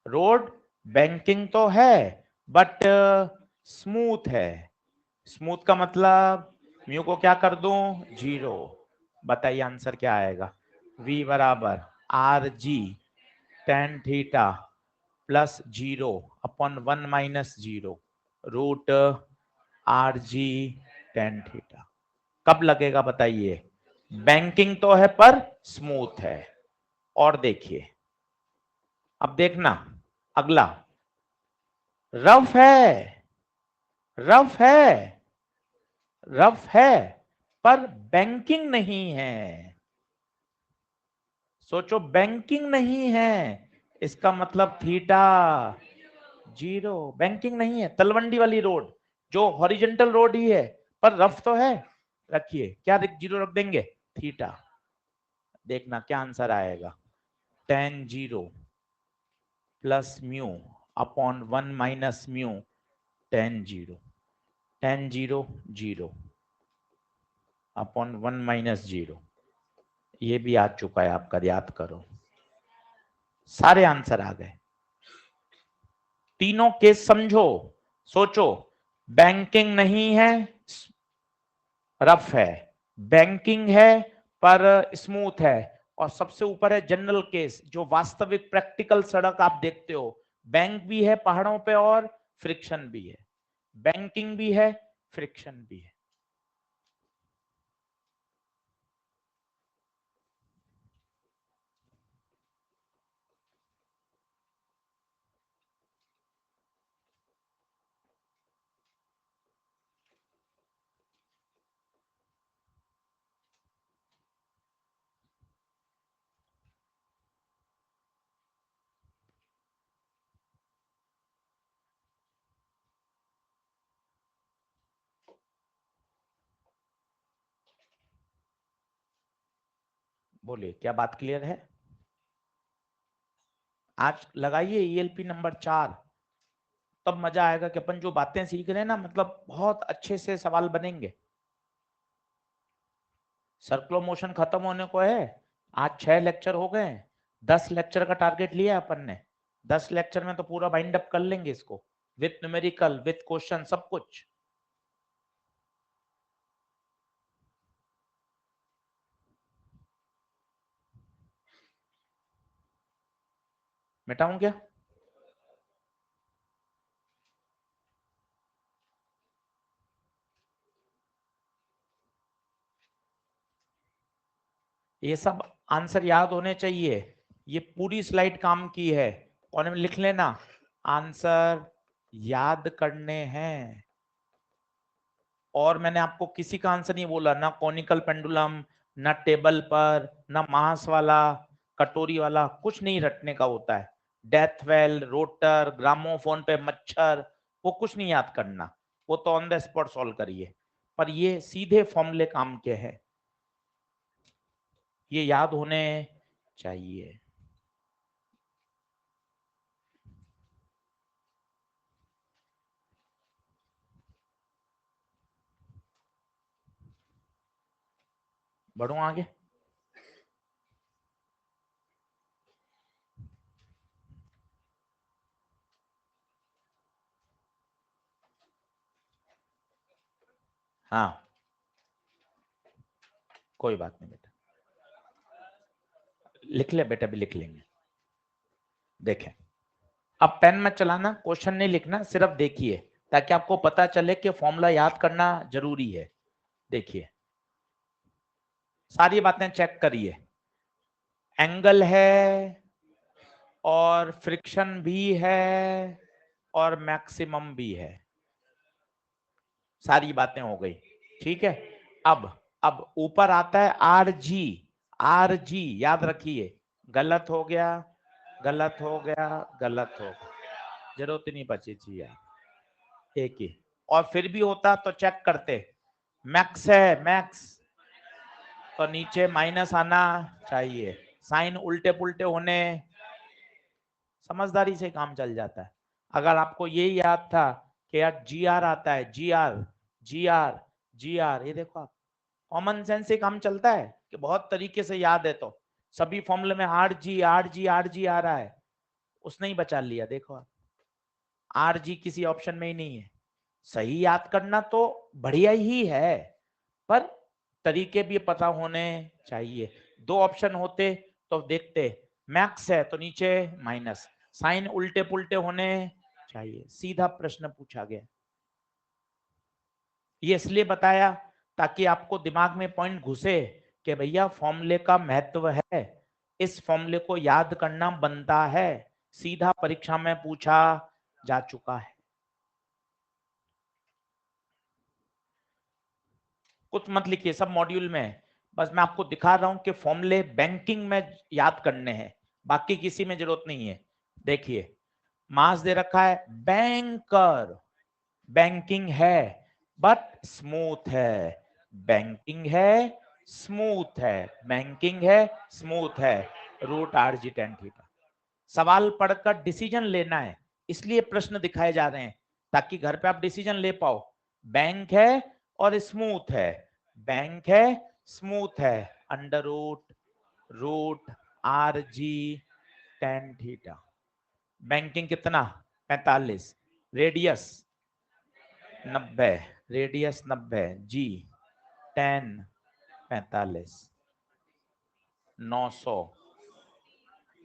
रोड बैंकिंग तो है, बट स्मूथ है। स्मूथ का मतलब म्यू को क्या कर दूं, 0। बताइए आंसर क्या आएगा, v बराबर R G tan theta plus 0 upon 1 minus 0 root R G tan theta. कब लगेगा बताइए, बैंकिंग तो है पर स्मूथ है। और देखिए, अब देखना अगला, रफ है, रफ है, रफ है पर बैंकिंग नहीं है। सोचो, बैंकिंग नहीं है, इसका मतलब थीटा 0, बैंकिंग नहीं है। तलवंडी वाली रोड जो हॉरिजेंटल रोड ही है पर रफ तो है, रखिए क्या 0 रख देंगे, थीटा। देखना क्या आंसर आएगा, tan 0 plus mu upon 1 minus mu tan 0, tan 0 0 upon 1 minus 0। ये भी आ चुका है आपका, याद करो, सारे आंसर आ गए। तीनों केस समझो, सोचो, बैंकिंग नहीं है, रफ है, बैंकिंग है पर स्मूथ है, और सबसे ऊपर है जनरल केस, जो वास्तविक प्रैक्टिकल सड़क आप देखते हो, बैंक भी है पहाड़ों पे और फ्रिक्शन भी है, बैंकिंग भी है फ्रिक्शन भी है। बोलिए क्या बात क्लियर है। आज लगाइए ईएलपी नंबर 4, तब मजा आएगा कि अपन जो बातें सीख रहे हैं ना, मतलब बहुत अच्छे से सवाल बनेंगे। सर्कुलर मोशन खत्म होने को है, आज 6 लेक्चर हो गए, 10 लेक्चर का टारगेट लिया अपन ने। 10 लेक्चर में तो पूरा बाइंड अप कर लेंगे इसको, विथ न्यूमेरिकल विथ क्वेश्चन सब कुछ। मिटाऊं क्या? ये सब आंसर याद होने चाहिए। ये पूरी स्लाइड काम की है, और में लिख लेना आंसर याद करने हैं। और मैंने आपको किसी का आंसर नहीं बोला, ना कॉनिकल पेंडुलम, ना टेबल पर, ना मास वाला, कटोरी वाला, कुछ नहीं रटने का होता है। डेथ वेल, रोटर, ग्रामोफोन पे मच्छर, वो कुछ नहीं याद करना, वो तो ऑन द स्पॉट सॉल्व करिए। पर ये सीधे फॉर्मूले काम के हैं, ये याद होने चाहिए। बढ़ू आगे। हाँ, कोई बात नहीं बेटा, लिख ले बेटा, भी लिख लेंगे। देखें, अब पेन मत चलाना, क्वेश्चन नहीं लिखना, सिर्फ देखिए, ताकि आपको पता चले कि फॉर्मूला याद करना जरूरी है। देखिए, सारी बातें चेक करिए। एंगल है, और फ्रिक्शन भी है, और मैक्सिमम भी है, सारी बातें हो गई। ठीक है, अब ऊपर आता है आर जी। आर जी याद रखिए, गलत हो गया, गलत हो गया, गलत हो गया, जरूरत नहीं बची थी यार, एक ही। और फिर भी होता तो चेक करते, मैक्स है, मैक्स तो नीचे माइनस आना चाहिए, साइन उल्टे पुल्टे होने, समझदारी से काम चल जाता है। अगर आपको ये याद था कि यार जी आर आता है, G R, G R, G R, ये देखो आप, कॉमन सेंस से काम चलता है कि बहुत तरीके से याद है, तो सभी फॉर्मूले में R G, R G, R G आ रहा है, उसने ही बचा लिया। देखो आप, आर जी किसी ऑप्शन में ही नहीं है। सही याद करना तो बढ़िया ही है, पर तरीके भी पता होने चाहिए। दो ऑप्शन होते तो देखते, मैक्स है तो नीचे माइनस, साइन उल्टे पुल्टे होने चाहिए, सीधा प्रश्न पूछा गया। ये इसलिए बताया ताकि आपको दिमाग में पॉइंट घुसे कि भैया फॉर्मूले का महत्व है, इस फॉर्मूले को याद करना बनता है, सीधा परीक्षा में पूछा जा चुका है। कुछ मत लिखिए, सब मॉड्यूल में है, बस मैं आपको दिखा रहा हूं कि फॉर्मूले बैंकिंग में याद करने हैं, बाकी किसी में जरूरत नहीं है। देखिए, मास दे रखा है, बैंकर, बैंकिंग है बट स्मूथ है, बैंकिंग है, स्मूथ है, बैंकिंग है, स्मूथ है, root R G tan theta. सवाल पढ़कर डिसीजन लेना है, इसलिए प्रश्न दिखाए जा रहे हैं, ताकि घर पे आप डिसीजन ले पाओ। बैंक है और स्मूथ है, बैंक है, स्मूथ है, under root, root R G tan theta. Banking कितना? 45, रेडियस 90, रेडियस 90, जी टेन 45, 900,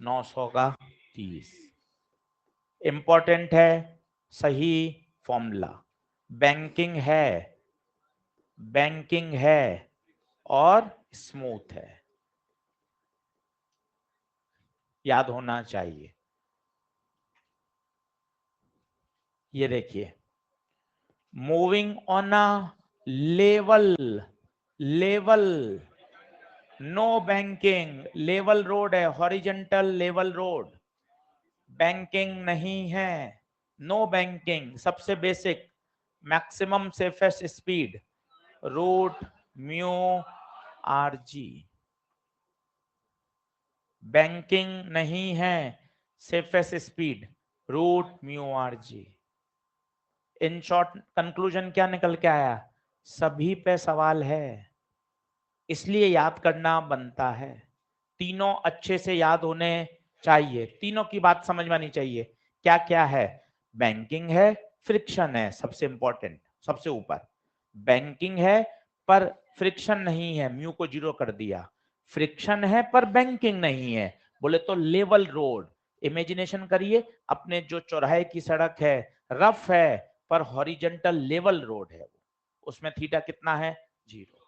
900 का 30। इंपॉर्टेंट है सही फॉर्मूला, बैंकिंग है, बैंकिंग है और स्मूथ है, याद होना चाहिए। ये देखिए, moving on a level, level, no banking, level road है, हॉरिजेंटल लेवल रोड, बैंकिंग नहीं है, नो बैंकिंग, सबसे basic, maximum safest speed, root mu R G, banking नहीं है, safest speed, root mu R G. In short conclusion क्या निकल के आया? सभी पे सवाल है, इसलिए याद करना बनता है। तीनों अच्छे से याद होने चाहिए, तीनों की बात समझ में आनी चाहिए। क्या क्या है? बैंकिंग है, फ्रिक्शन है, सबसे इंपॉर्टेंट, सबसे ऊपर बैंकिंग है पर फ्रिक्शन नहीं है, म्यू को जीरो कर दिया। फ्रिक्शन है पर बैंकिंग नहीं है, बोले तो लेवल रोड, इमेजिनेशन करिए, अपने जो चौराहे की सड़क है, रफ है पर हॉरिजेंटल लेवल रोड है, उसमें थीटा कितना है? 0।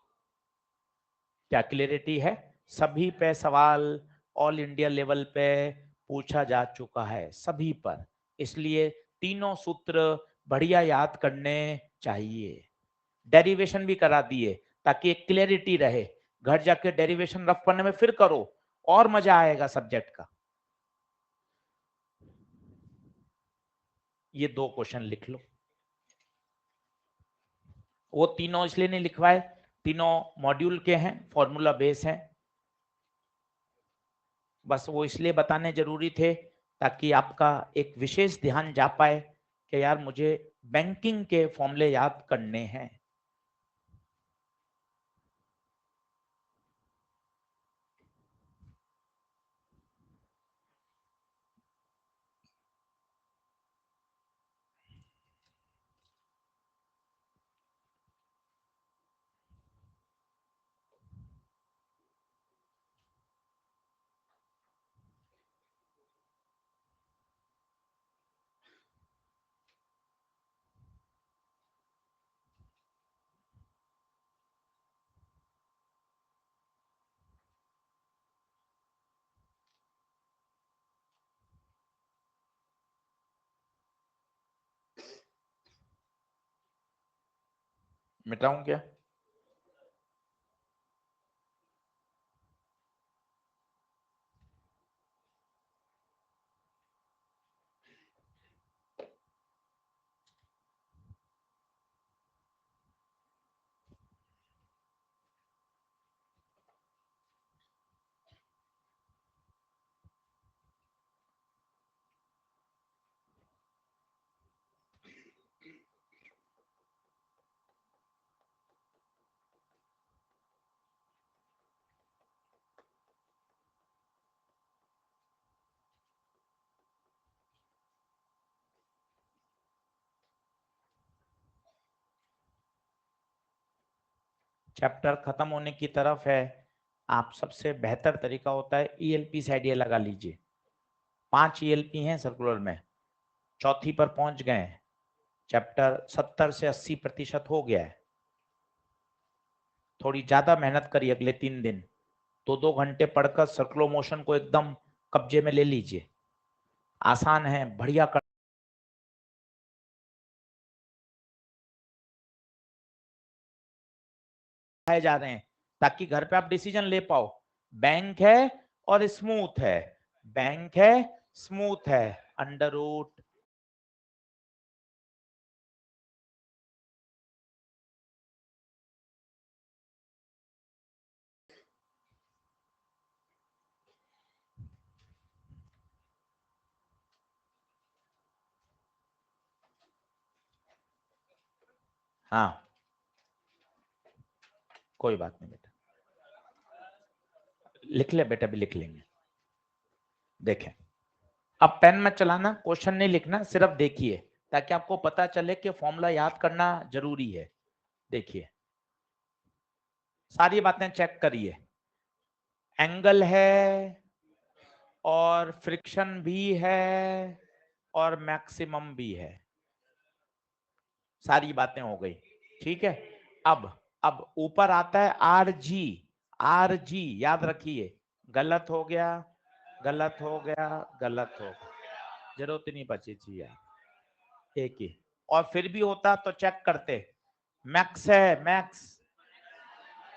क्या क्लियरिटी है? सभी पे सवाल ऑल इंडिया लेवल पे पूछा जा चुका है, सभी पर, इसलिए तीनों सूत्र बढ़िया याद करने चाहिए। डेरिवेशन भी करा दिए ताकि एक क्लियरिटी रहे, घर जाके डेरिवेशन रफ करने में फिर करो, और मजा आएगा सब्जेक्ट का। ये 2 क्वेश्चन लिख लो। वो तीनों इसलिए नहीं लिखवाए, तीनों मॉड्यूल के हैं, फॉर्मूला बेस हैं, बस वो इसलिए बताने जरूरी थे ताकि आपका एक विशेष ध्यान जा पाए कि यार मुझे बैंकिंग के फॉर्मूले याद करने हैं। मिटाऊं क्या? चैप्टर खत्म होने की तरफ है, आप सबसे बेहतर तरीका होता है ईएलपी से आइडिया लगा लीजिए। 5 ईएलपी हैं सर्कुलर में, चौथी पर पहुंच गए, चैप्टर 70 से 80% हो गया है। थोड़ी ज्यादा मेहनत करिए अगले 3 दिन, 2-2 घंटे पढ़कर सर्कुलर मोशन को एकदम कब्जे में ले लीजिए। आसान है, बढ़िया कर जा रहे हैं ताकि घर पे आप डिसीजन ले पाओ। बैंक है और स्मूथ है, बैंक है स्मूथ है, अंडर रूट हाँ कोई बात नहीं बेटा, लिख ले बेटा, भी लिख लेंगे। देखें, अब पेन मत चलाना, क्वेश्चन नहीं लिखना, सिर्फ देखिए ताकि आपको पता चले कि फॉर्मूला याद करना जरूरी है। देखिए, सारी बातें चेक करिए, एंगल है और फ्रिक्शन भी है और मैक्सिमम भी है, सारी बातें हो गई, ठीक है। अब ऊपर आता है आर जी, आर जी याद रखिए, गलत हो गया, गलत हो गया, गलत हो गया, जरूरत नहीं बची थी यार, एक ही, और फिर भी होता तो चेक करते, मैक्स है मैक्स,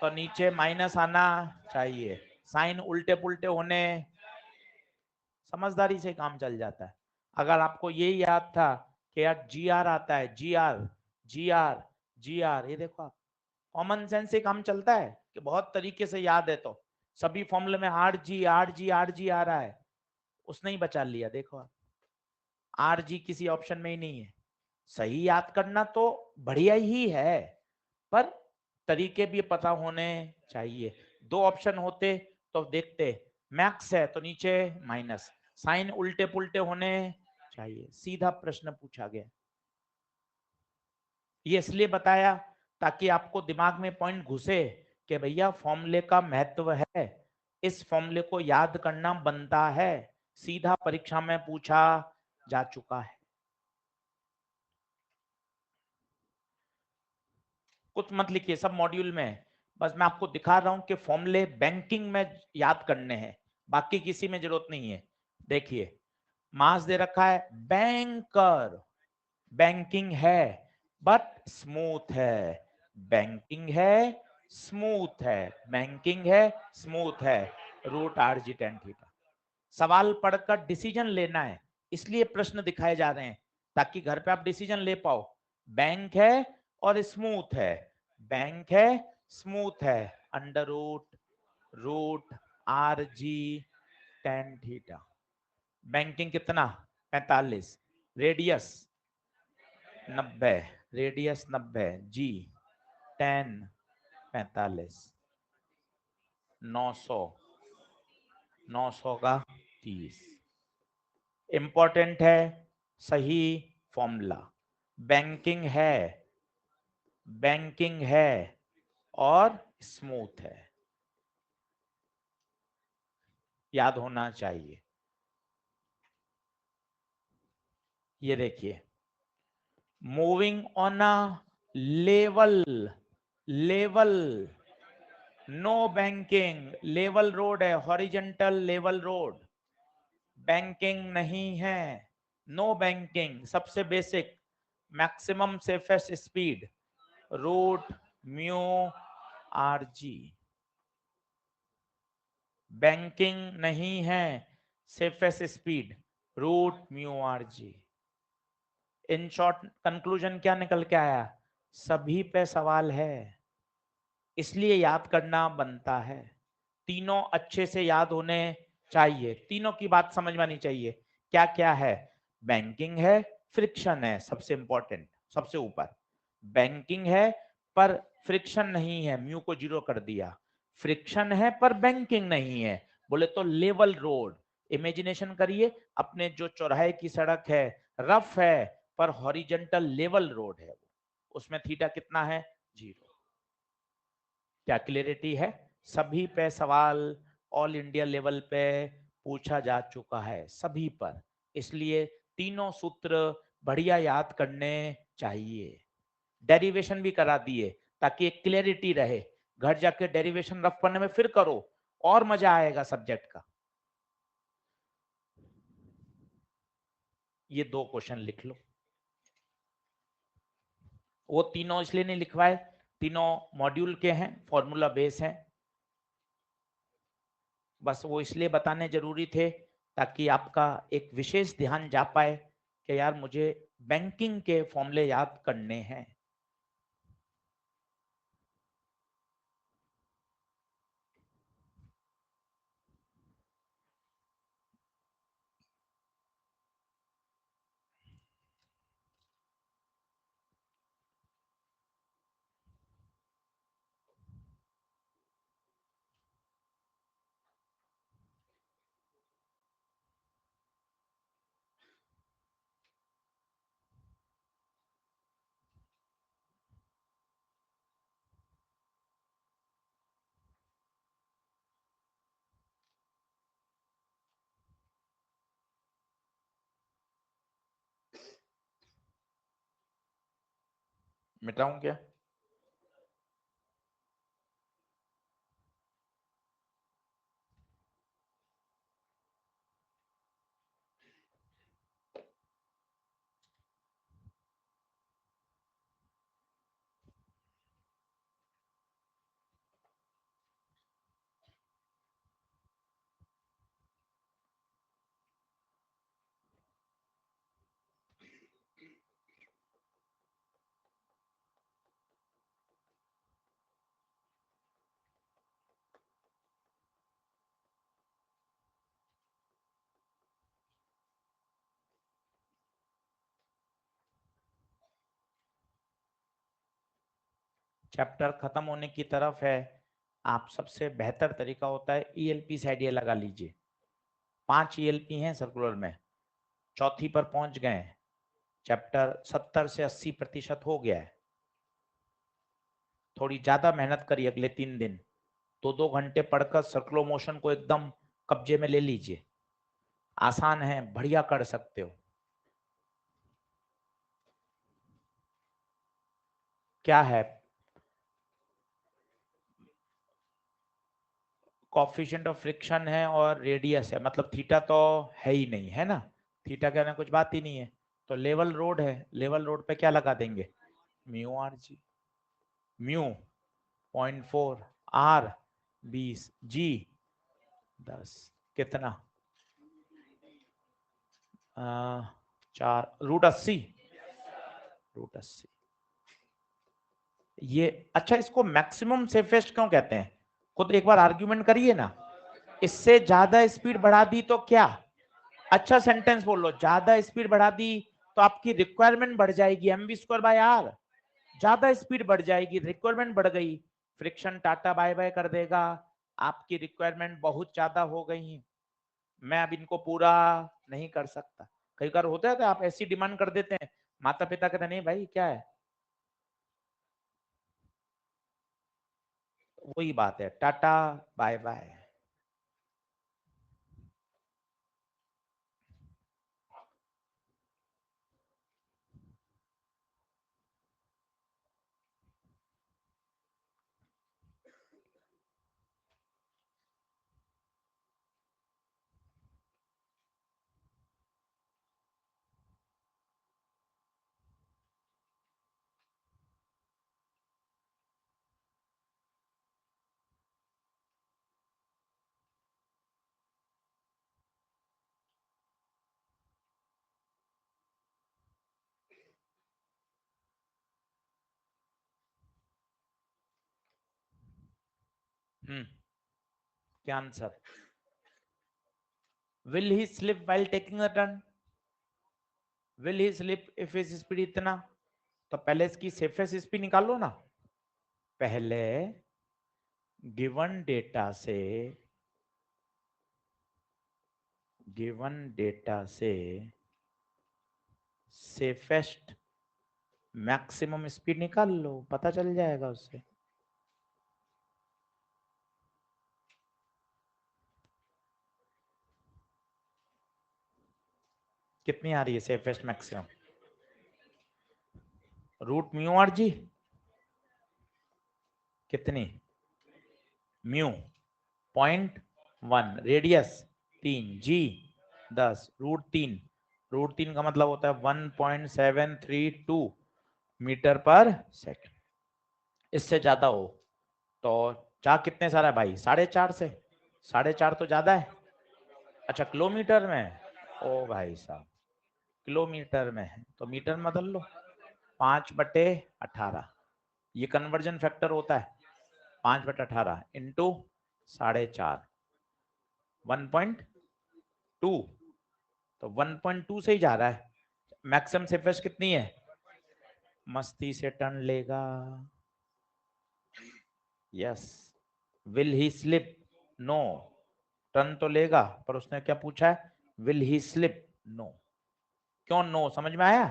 तो नीचे माइनस आना चाहिए, साइन उल्टे पुल्टे होने, समझदारी से काम चल जाता है। अगर आपको ये याद था कि यार जी आर आता है, G R, G R, G R, ये देखो आप, कॉमन सेंस से काम चलता है कि बहुत तरीके से याद है, तो सभी फॉर्मूले में R G R G R G आ रहा है, उसने ही बचा लिया, देखो आप, आर जी किसी ऑप्शन में ही नहीं है। सही याद करना तो बढ़िया ही है, पर तरीके भी पता होने चाहिए। 2 ऑप्शन होते तो देखते, मैक्स है तो नीचे माइनस, साइन उल्टे पुल्टे होने चाहिए, सीधा प्रश्न पूछा गया। ये इसलिए बताया ताकि आपको दिमाग में पॉइंट घुसे कि भैया फॉर्मूले का महत्व है, इस फॉर्मूले को याद करना बनता है, सीधा परीक्षा में पूछा जा चुका है। कुछ मत लिखिए, सब मॉड्यूल में है। बस मैं आपको दिखा रहा हूं कि फॉर्मूले बैंकिंग में याद करने हैं, बाकी किसी में जरूरत नहीं है। देखिए मास दे रखा है बैंकर, बैंकिंग है बट स्मूथ है, बैंकिंग है स्मूथ है, बैंकिंग है स्मूथ है, root R G tan theta. सवाल पढ़कर डिसीजन लेना है, इसलिए प्रश्न दिखाए जा रहे हैं ताकि घर पे आप डिसीजन ले पाओ। बैंक है और स्मूथ है, बैंक है स्मूथ है, under root R G tan theta. Banking कितना 45, रेडियस 90, रेडियस 90, जी 10 45, 900, 900 का 30। इंपॉर्टेंट है सही फॉर्मूला, बैंकिंग है और स्मूथ है, याद होना चाहिए। ये देखिए moving on a level, no banking, level road है, हॉरिजेंटल लेवल रोड, बैंकिंग नहीं है, नो बैंकिंग। सबसे basic maximum safest speed root mu R G, banking नहीं है, safest speed root mu R G. In short conclusion क्या निकल के आया, सभी पे सवाल है, इसलिए याद करना बनता है। तीनों अच्छे से याद होने चाहिए, तीनों की बात समझ में आनी चाहिए। क्या क्या है, बैंकिंग है, फ्रिक्शन है, सबसे इंपॉर्टेंट सबसे ऊपर बैंकिंग है पर फ्रिक्शन नहीं है, म्यू को 0 कर दिया, फ्रिक्शन है पर बैंकिंग नहीं है, बोले तो लेवल रोड। इमेजिनेशन करिए अपने जो चौराहे की सड़क है, रफ है पर हॉरिजेंटल लेवल रोड है, उसमें थीटा कितना है 0। क्या क्लियरिटी है, सभी पे सवाल ऑल इंडिया लेवल पे पूछा जा चुका है, सभी पर, इसलिए तीनों सूत्र बढ़िया याद करने चाहिए। डेरिवेशन भी करा दिए ताकि एक क्लियरिटी रहे, घर जाके डेरिवेशन रफ करने में फिर करो और मजा आएगा सब्जेक्ट का। ये 2 क्वेश्चन लिख लो, वो तीनों इसलिए नहीं लिखवाए, तीनों मॉड्यूल के हैं, फॉर्मूला बेस हैं, बस वो इसलिए बताने जरूरी थे ताकि आपका एक विशेष ध्यान जा पाए कि यार मुझे बैंकिंग के फॉर्मूले याद करने हैं। मिटाऊं क्या? चैप्टर खत्म होने की तरफ है, आप सबसे बेहतर तरीका होता है ईएलपी से आइडिया लगा लीजिए। 5 ईएलपी हैं सर्कुलर में, चौथी पर पहुंच गए हैं, चैप्टर 70 से 80% हो गया है। थोड़ी ज्यादा मेहनत करिए अगले 3 दिन, 2-2 घंटे पढ़कर सर्कुलर मोशन को एकदम कब्जे में ले लीजिए। आसान है, बढ़िया कर सकते हो। क्या है? कोफिशिएंट ऑफ फ्रिक्शन है और रेडियस है, मतलब थीटा तो है ही नहीं, है ना, थीटा के ना कुछ बात ही नहीं है। तो लेवल रोड है, लेवल रोड पे क्या लगा देंगे? Mu R G. Mu 0.4, R 20, G 10, कितना 4√80, √80। ये अच्छा, इसको मैक्सिमम सेफेस्ट क्यों कहते हैं? खुद एक बार आर्ग्यूमेंट करिए ना। इससे ज्यादा स्पीड बढ़ा दी तो क्या? अच्छा सेंटेंस बोलो, ज्यादा स्पीड बढ़ा दी तो आपकी रिक्वायरमेंट बढ़ जाएगी, mv²/r। ज्यादा स्पीड बढ़ जाएगी, रिक्वायरमेंट बढ़ गई, फ्रिक्शन टाटा बाय बाय कर देगा, आपकी रिक्वायरमेंट बहुत ज्यादा हो गई। मैं अब इनको पूरा नहीं कर सकता। कई बार होता है तो आप ऐसी डिमांड कर देते हैं, माता पिता कहते नहीं भाई क्या है, वही बात है, टाटा बाय बाय। क्या answer? Will he slip while taking the turn? Will he slip if his speed इतना? तो पहले इसकी सेफेस्ट स्पीड निकालो ना। पहले गिवन डेटा से सेफेस्ट मैक्सिमम स्पीड निकाल लो, पता चल जाएगा उससे। कितनी आ रही है सेफेस्ट मैक्सिमम? √μr जी, कितनी? म्यू 0.1, रेडियस 3, जी 10, √3। √3 का मतलब होता है 1.732 मीटर पर सेकंड। इससे ज्यादा हो तो चार कितने सारा है भाई? 4.5 से, 4.5 तो ज्यादा है। अच्छा किलोमीटर में, ओ भाई साहब किलोमीटर में है तो मीटर में बदल लो, 5/18। ये कन्वर्जन फैक्टर होता है, 5/18 इंटू 4.5, 1.2। तो 1.2 से ही जा रहा है। मैक्सिमम सेफेस्ट कितनी है? मस्ती से टर्न लेगा। Yes. Will he slip? No. Turn तो लेगा, पर उसने क्या पूछा है? Will he slip? नो। क्यों नो, समझ में आया?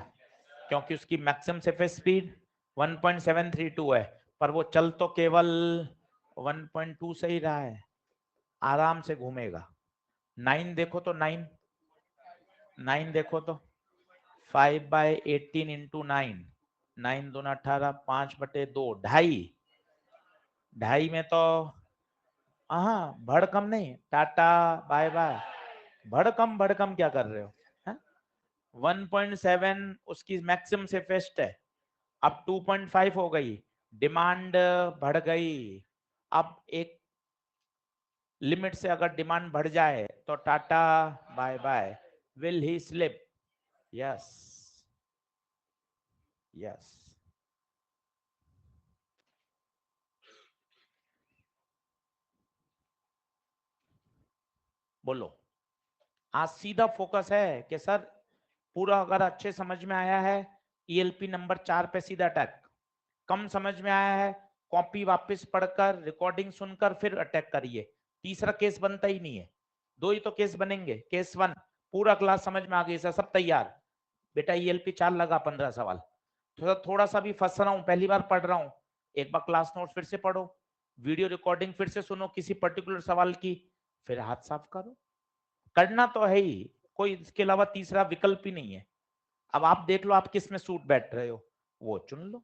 क्योंकि उसकी मैक्सिमम सरफेस स्पीड 1.732 है, पर वो चल तो केवल 1.2 से ही रहा है, आराम से घूमेगा। 9 देखो तो 9 देखो तो 5/18 इंटू 9, 9×2 = 18, 5/2, 2.5 में तो हाँ भड़कम नहीं, टाटा बाय बाय। भड़कम क्या कर रहे हो? 1.7 उसकी मैक्सिमम से फेस्ट है, अब 2.5 हो गई, डिमांड बढ़ गई। अब एक लिमिट से अगर डिमांड बढ़ जाए तो tata bye bye. Will he slip? Yes, yes. बोलो। आज सीधा फोकस है कि सर पूरा अगर अच्छे समझ में आया है, ईएलपी नंबर 4 पे सीधा अटैक। कम समझ में आया है, कॉपी वापस पढ़कर रिकॉर्डिंग सुनकर फिर अटैक करिए। तीसरा केस बनता ही नहीं है, 2 ही तो केस बनेंगे। केस 1 पूरा क्लास समझ में आ गई सर, सब तैयार, बेटा ईएलपी 4 लगा 15 सवाल, थोड़ा सा भी फंस रहा हूं, पहली बार पढ़ रहा हूं, एक बार क्लास नोट फिर से पढ़ो, वीडियो रिकॉर्डिंग फिर से सुनो किसी पर्टिकुलर सवाल की, फिर हाथ साफ करो। करना तो है ही, कोई इसके अलावा तीसरा विकल्प ही नहीं है। अब आप देख लो आप किस में सूट बैठ रहे हो, वो चुन लो।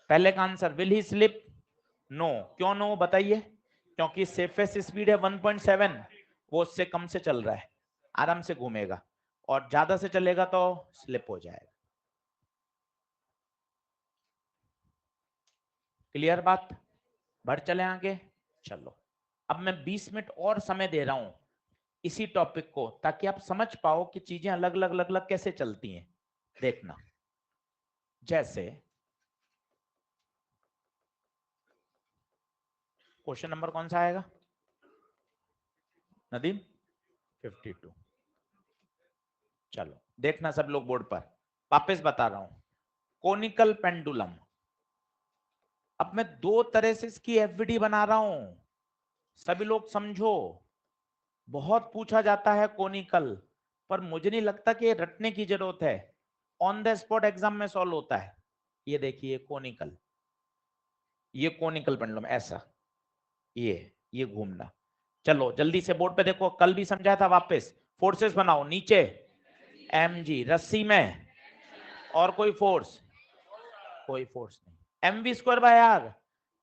पहले का answer, will he slip? No. क्यों नो बताइए? क्योंकि सेफेस्ट स्पीड है 1.7, वो उससे कम से चल रहा है, आराम से घूमेगा, और ज्यादा से चलेगा तो स्लिप हो जाएगा। क्लियर बात? बढ़ चले आगे, चलो। अब मैं 20 मिनट और समय दे रहा हूं इसी टॉपिक को, ताकि आप समझ पाओ कि चीजें अलग अलग अलग अलग कैसे चलती हैं। देखना, जैसे क्वेश्चन नंबर कौन सा आएगा नदीम? 52। चलो देखना सब लोग बोर्ड पर, वापस बता रहा हूं। कोनिकल पेंडुलम, अब मैं दो तरह से इसकी एफवीडी बना रहा हूं, सभी लोग समझो। बहुत पूछा जाता है कोनिकल, पर मुझे नहीं लगता कि रटने की जरूरत है, ऑन द स्पॉट एग्जाम में सॉल्व होता है। ये देखिए कोनिकल, ये कोनिकल पेंडुलम ऐसा, ये घूमना। चलो जल्दी से बोर्ड पे देखो, कल भी समझाया था, वापस फोर्सेस बनाओ। नीचे mg रस्सी में, और कोई फोर्स? कोई फोर्स नहीं। mv स्क्वायर बाय आर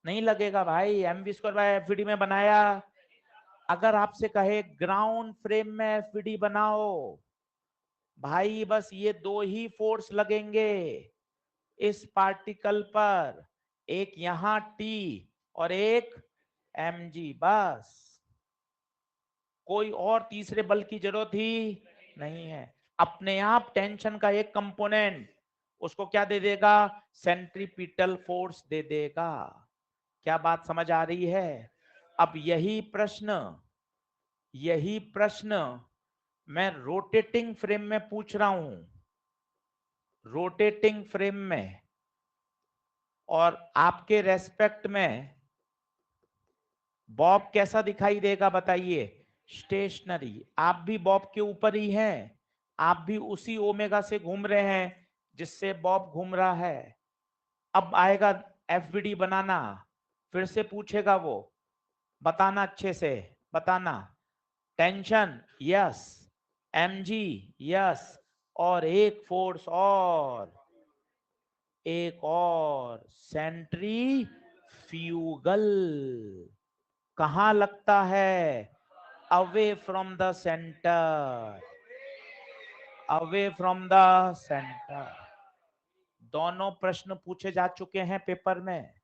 नहीं लगेगा भाई, mv स्क्वायर बाय एफवीडी में बनाया। अगर आपसे कहे ग्राउंड फ्रेम में एफवीडी बनाओ, भाई बस ये दो ही फोर्स लगेंगे इस पार्टिकल पर, एक यहां टी और एक mg, बस। कोई और तीसरे बल की जरूरत ही नहीं है। अपने आप टेंशन का एक कंपोनेंट उसको क्या दे देगा? सेंट्रीपिटल फोर्स दे देगा। क्या बात समझ आ रही है? अब यही प्रश्न मैं रोटेटिंग फ्रेम में पूछ रहा हूं, रोटेटिंग फ्रेम में, और आपके रेस्पेक्ट में बॉब कैसा दिखाई देगा बताइए? स्टेशनरी। आप भी बॉब के ऊपर ही हैं, आप भी उसी ओमेगा से घूम रहे हैं जिससे बॉब घूम रहा है। अब आएगा एफबीडी बनाना, फिर से पूछेगा वो, बताना अच्छे से, बताना। टेंशन यस, एमजी यस, और एक फोर्स और, एक और, सेंट्रीफ्यूगल। कहां लगता है? Away from the centre, away from the centre. दोनों प्रश्न पूछे जा चुके हैं पेपर में।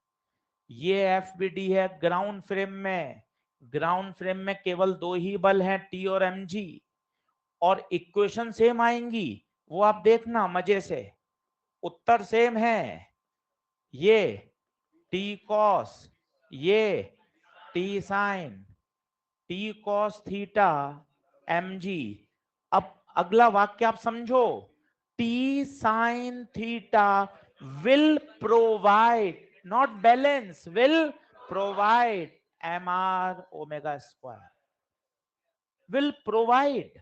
ये एफबीडी है ग्राउंड फ्रेम में, ग्राउंड फ्रेम में केवल दो ही बल हैं, टी और एमजी, और इक्वेशन सेम आएंगी, वो आप देखना मजे से, उत्तर सेम है। ये टी कॉस, ये T sine, T cos theta mg। अब अगला वाक्य आप समझो, T sine theta will provide, not balance, will provide mr omega square, will provide,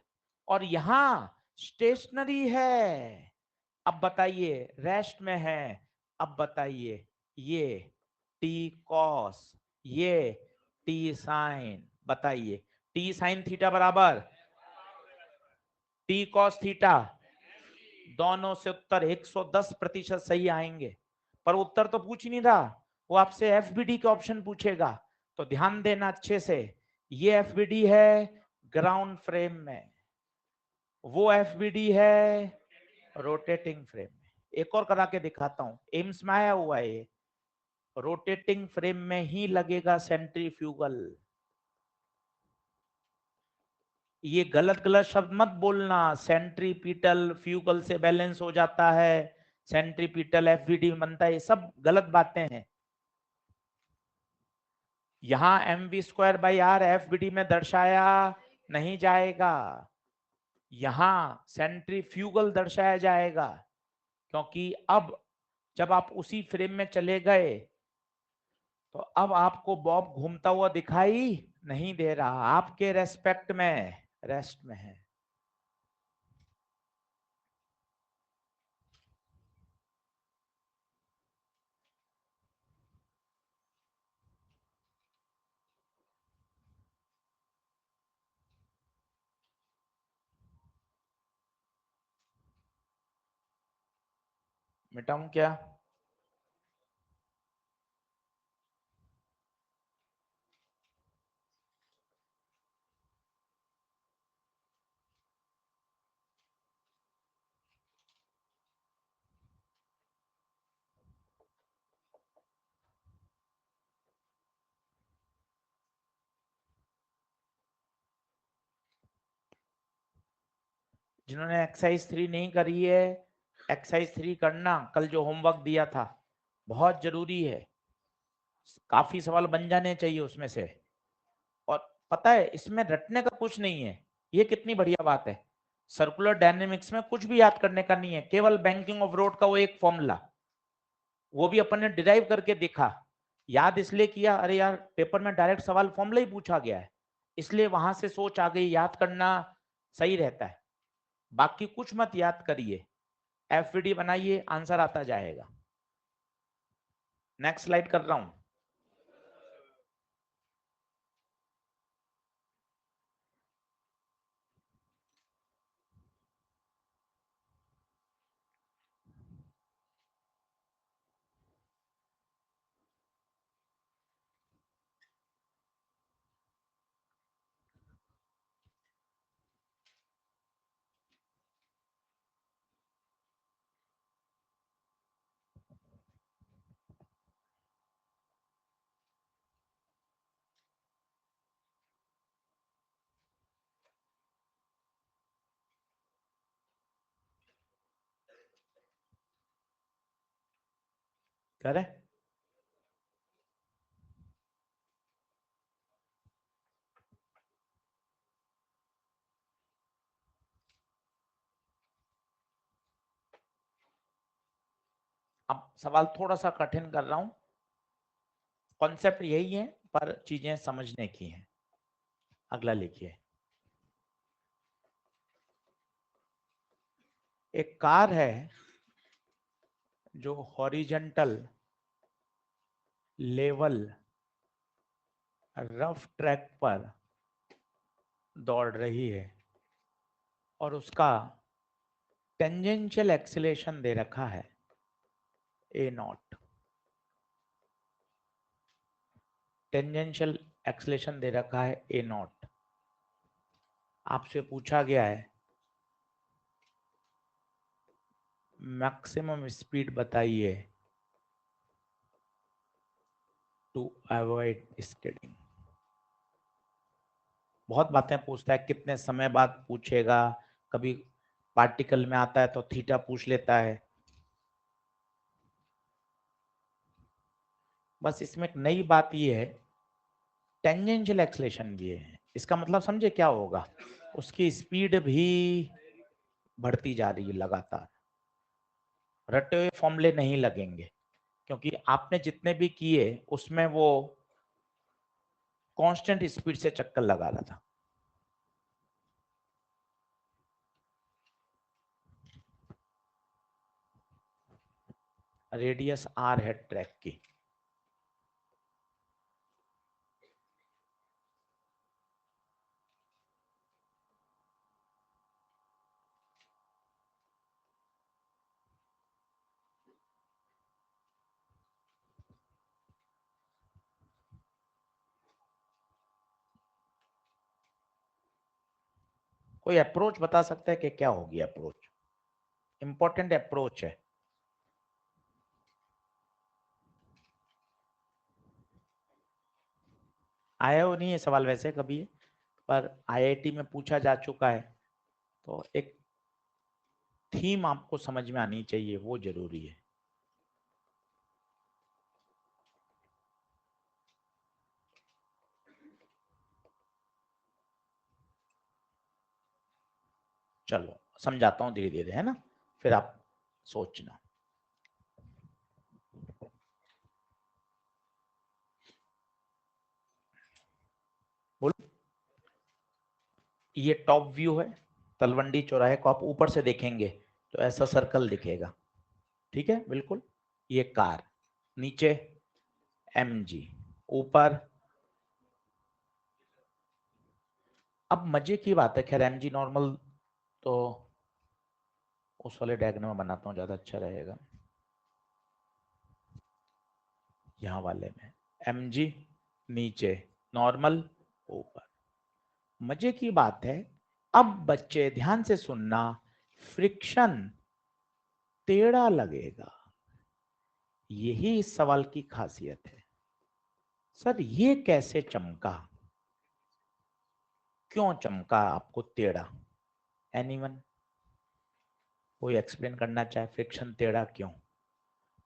और यहां स्टेशनरी है। अब बताइए रेस्ट में है, अब बताइए ये टी कॉस, ये टी साइन, बताइए टी साइन थीटा बराबर टी कॉस थीटा, दोनों से उत्तर 110% सही आएंगे। पर उत्तर तो पूछ ही नहीं रहा, वो आपसे एफबीडी के ऑप्शन पूछेगा, तो ध्यान देना अच्छे से। ये एफबीडी है ग्राउंड फ्रेम में, वो एफबीडी है रोटेटिंग फ्रेम में। एक और करा के दिखाता हूं, एम्स में आया हुआ है ये, रोटेटिंग फ्रेम में ही लगेगा सेंट्रीफ्यूगल। ये गलत गलत शब्द मत बोलना, सेंट्रीपिटल फ्यूगल से बैलेंस हो जाता है, सेंट्रीपिटल एफवीडी बनता है, ये सब गलत बातें हैं। यहां mv square by R FBD में दर्शाया नहीं जाएगा, यहां सेंट्रीफ्यूगल दर्शाया जाएगा, क्योंकि अब जब आप उसी फ्रेम में चले गए तो अब आपको बॉब घूमता हुआ दिखाई नहीं दे रहा, आपके रेस्पेक्ट में रेस्ट में है। मिटाऊं क्या? जिन्होंने एक्सरसाइज 3 नहीं करी है, एक्सरसाइज 3 करना। कल जो होमवर्क दिया था बहुत जरूरी है, काफी सवाल बन जाने चाहिए उसमें से। और पता है इसमें रटने का कुछ नहीं है, ये कितनी बढ़िया बात है। सर्कुलर डायनेमिक्स में कुछ भी याद करने का नहीं है, केवल बैंकिंग ऑफ रोड का वो एक फॉर्मूला, वो भी अपन ने डिराइव करके देखा। याद इसलिए किया, अरे यार पेपर में डायरेक्ट सवाल फॉर्मूला ही पूछा गया है, इसलिए वहां से सोच आ गई, याद करना सही रहता है। बाकी कुछ मत याद करिए, एफवीडी बनाइए, आंसर आता जाएगा। नेक्स्ट स्लाइड कर रहा हूं। करें? अब सवाल थोड़ा सा कठिन कर रहा हूं, कॉन्सेप्ट यही है पर चीजें समझने की हैं। अगला लिखिए। एक कार है जो हॉरिजेंटल लेवल रफ ट्रैक पर दौड़ रही है और उसका टेंजेंशियल एक्सीलरेशन दे रखा है ए नॉट। टेंजेंशियल एक्सीलरेशन दे रखा है ए नॉट। आपसे पूछा गया है मैक्सिमम स्पीड बताइए टू अवॉइड स्किडिंग। बहुत बातें पूछता है, कितने समय बाद पूछेगा, कभी पार्टिकल में आता है तो थीटा पूछ लेता है। बस इसमें एक नई बात ये है, टेंजेंशियल एक्सीलरेशन दिए है, इसका मतलब समझे क्या होगा, उसकी स्पीड भी बढ़ती जा रही है लगातार। रटे हुए फॉर्मूले नहीं लगेंगे, क्योंकि आपने जितने भी किए उसमें वो कांस्टेंट स्पीड से चक्कर लगा रहा था। रेडियस आर है ट्रैक की। कोई अप्रोच बता सकता है कि क्या होगी अप्रोच? इंपॉर्टेंट अप्रोच है। आया हो नहीं है सवाल वैसे कभी, पर आईआईटी में पूछा जा चुका है, तो एक थीम आपको समझ में आनी चाहिए, वो जरूरी है। चलो समझाता हूँ धीरे धीरे, है ना, फिर आप सोचना। बोलो। ये टॉप व्यू है, तलवंडी चौराहे को आप ऊपर से देखेंगे तो ऐसा सर्कल दिखेगा, ठीक है बिल्कुल। ये कार, नीचे एमजी, ऊपर। अब मजे की बात है, खैर एमजी नॉर्मल तो उस वाले डायग्राम में बनाता हूँ, ज्यादा अच्छा रहेगा। यहां वाले में mg नीचे, नॉर्मल ऊपर। मजे की बात है, अब बच्चे ध्यान से सुनना, फ्रिक्शन टेढ़ा लगेगा। यही इस सवाल की खासियत है। सर ये कैसे चमका, क्यों चमका आपको टेढ़ा? एनीवन कोई एक्सप्लेन करना चाहे, फ्रिक्शन टेढ़ा क्यों?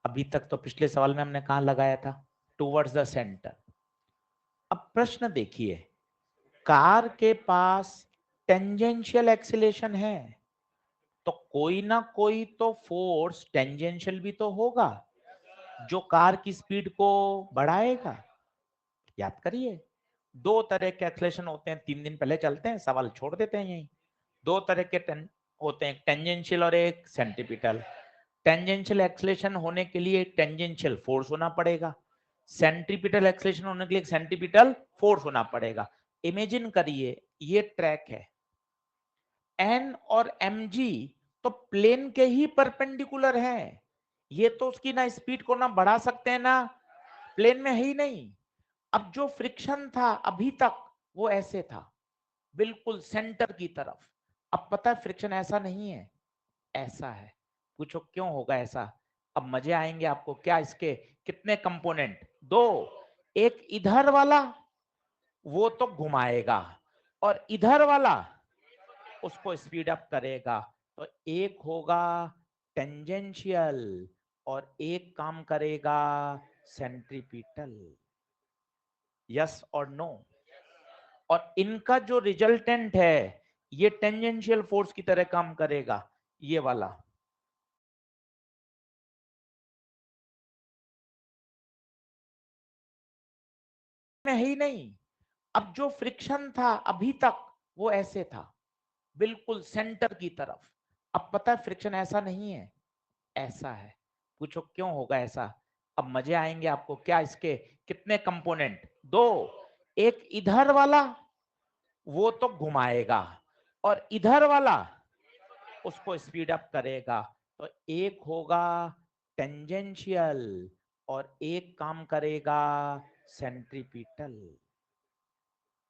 अभी तक तो पिछले सवाल में हमने कहा लगाया था, टूवर्ड्स द सेंटर। अब प्रश्न देखिए, कार के पास टेंजेंशियल एक्सीलरेशन है, तो कोई ना कोई तो फोर्स टेंजेंशियल भी तो होगा जो कार की स्पीड को बढ़ाएगा। याद करिए, दो तरह के एक्सीलरेशन होते हैं, 3 दिन पहले चलते हैं, सवाल छोड़ देते हैं यहीं। दो तरह के होते हैं, टेंजेंशियल और एक सेंट्रीपिटल। टेंजेंशियल एक्सीलरेशन होने के लिए टेंजेंशियल फोर्स होना पड़ेगा, सेंट्रीपिटल एक्सीलरेशन होने के लिए सेंट्रीपिटल फोर्स होना पड़ेगा। इमेजिन करिए ये ट्रैक है, एन और एम जी तो प्लेन के ही परपेंडिकुलर है, ये तो उसकी ना स्पीड को ना बढ़ा सकते हैं ना, प्लेन में है ही नहीं। अब जो फ्रिक्शन था अभी तक वो ऐसे था, बिल्कुल सेंटर की तरफ। अब पता है फ्रिक्शन ऐसा नहीं है, ऐसा है। पूछो क्यों होगा ऐसा? अब मजे आएंगे आपको। क्या इसके कितने कंपोनेंट? दो। एक इधर वाला वो तो घुमाएगा, और इधर वाला उसको स्पीड अप करेगा। तो एक होगा टेंजेंशियल और एक काम करेगा सेंट्रीपिटल। यस और नो? और इनका जो रिजल्टेंट है ये टेंजेंशियल फोर्स की तरह काम करेगा, ये वाला। में ही नहीं। अब जो फ्रिक्शन था अभी तक वो ऐसे था, बिल्कुल सेंटर की तरफ। अब पता है फ्रिक्शन ऐसा नहीं है, ऐसा है। पूछो क्यों होगा ऐसा? अब मजे आएंगे आपको। क्या इसके कितने कंपोनेंट? दो। एक इधर वाला वो तो घुमाएगा, और इधर वाला उसको स्पीड अप करेगा। तो एक होगा टेंजेंशियल और एक काम करेगा सेंट्रीपिटल।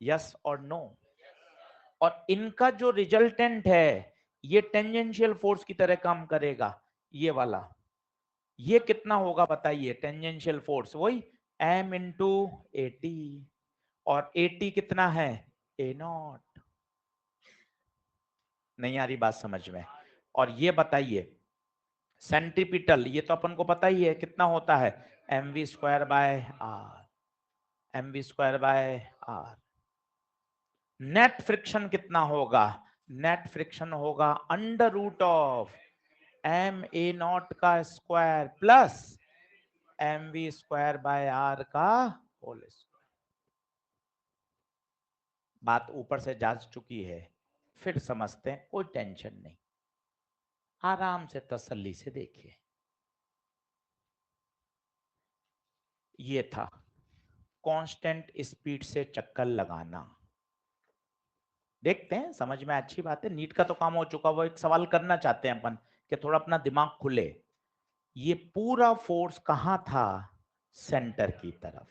यस और नो? और इनका जो रिजल्टेंट है ये टेंजेंशियल फोर्स की तरह काम करेगा, ये वाला। ये कितना होगा बताइए? टेंजेंशियल फोर्स वही m इंटू ए टी, और ए टी कितना है? ए नॉट। नहीं आ रही बात समझ में? और ये बताइए सेंट्रीपिटल, ये तो अपन को पता ही है कितना होता है, M V square by R, M V square by R. Net friction कितना होगा? नेट फ्रिक्शन होगा under root of M A naught का square plus M V square by R का होल स्क्वायर। बात ऊपर से जा चुकी है, फिर समझते हैं, कोई टेंशन नहीं, आराम से तसल्ली से देखिए। ये था कांस्टेंट स्पीड से चक्कर लगाना। देखते हैं समझ में, अच्छी बात है। नीट का तो काम हो चुका, वो एक सवाल करना चाहते हैं अपन कि थोड़ा अपना दिमाग खुले। ये पूरा फोर्स कहां था? सेंटर की तरफ।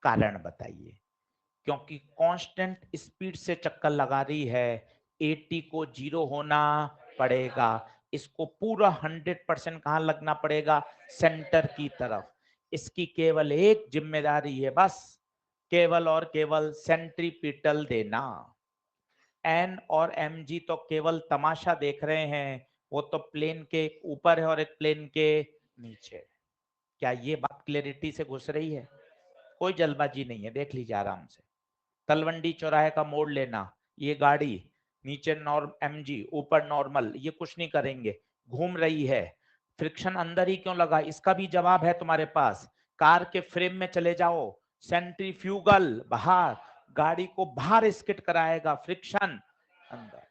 कारण बताइए? क्योंकि कांस्टेंट स्पीड से चक्कर लगा रही है, 80 को 0 होना पड़ेगा, इसको पूरा 100% कहां लगना पड़ेगा? सेंटर की तरफ। इसकी केवल एक जिम्मेदारी है बस, केवल और केवल सेंट्रीपिटल देना। एन और एम जी तो केवल तमाशा देख रहे हैं, वो तो प्लेन के ऊपर है और एक प्लेन के नीचे। क्या ये बात क्लैरिटी से घुस रही है? कोई जल्दबाजी नहीं है, देख लीजिए आराम से। तलवंडी चौराहे का मोड़ लेना, ये गाड़ी नीचे एम जी ऊपर नॉर्मल, ये कुछ नहीं करेंगे, घूम रही है। फ्रिक्शन अंदर ही क्यों लगा, इसका भी जवाब है तुम्हारे पास। कार के फ्रेम में चले जाओ, सेंट्रीफ्यूगल बाहर, गाड़ी को बाहर स्किड कराएगा, फ्रिक्शन अंदर।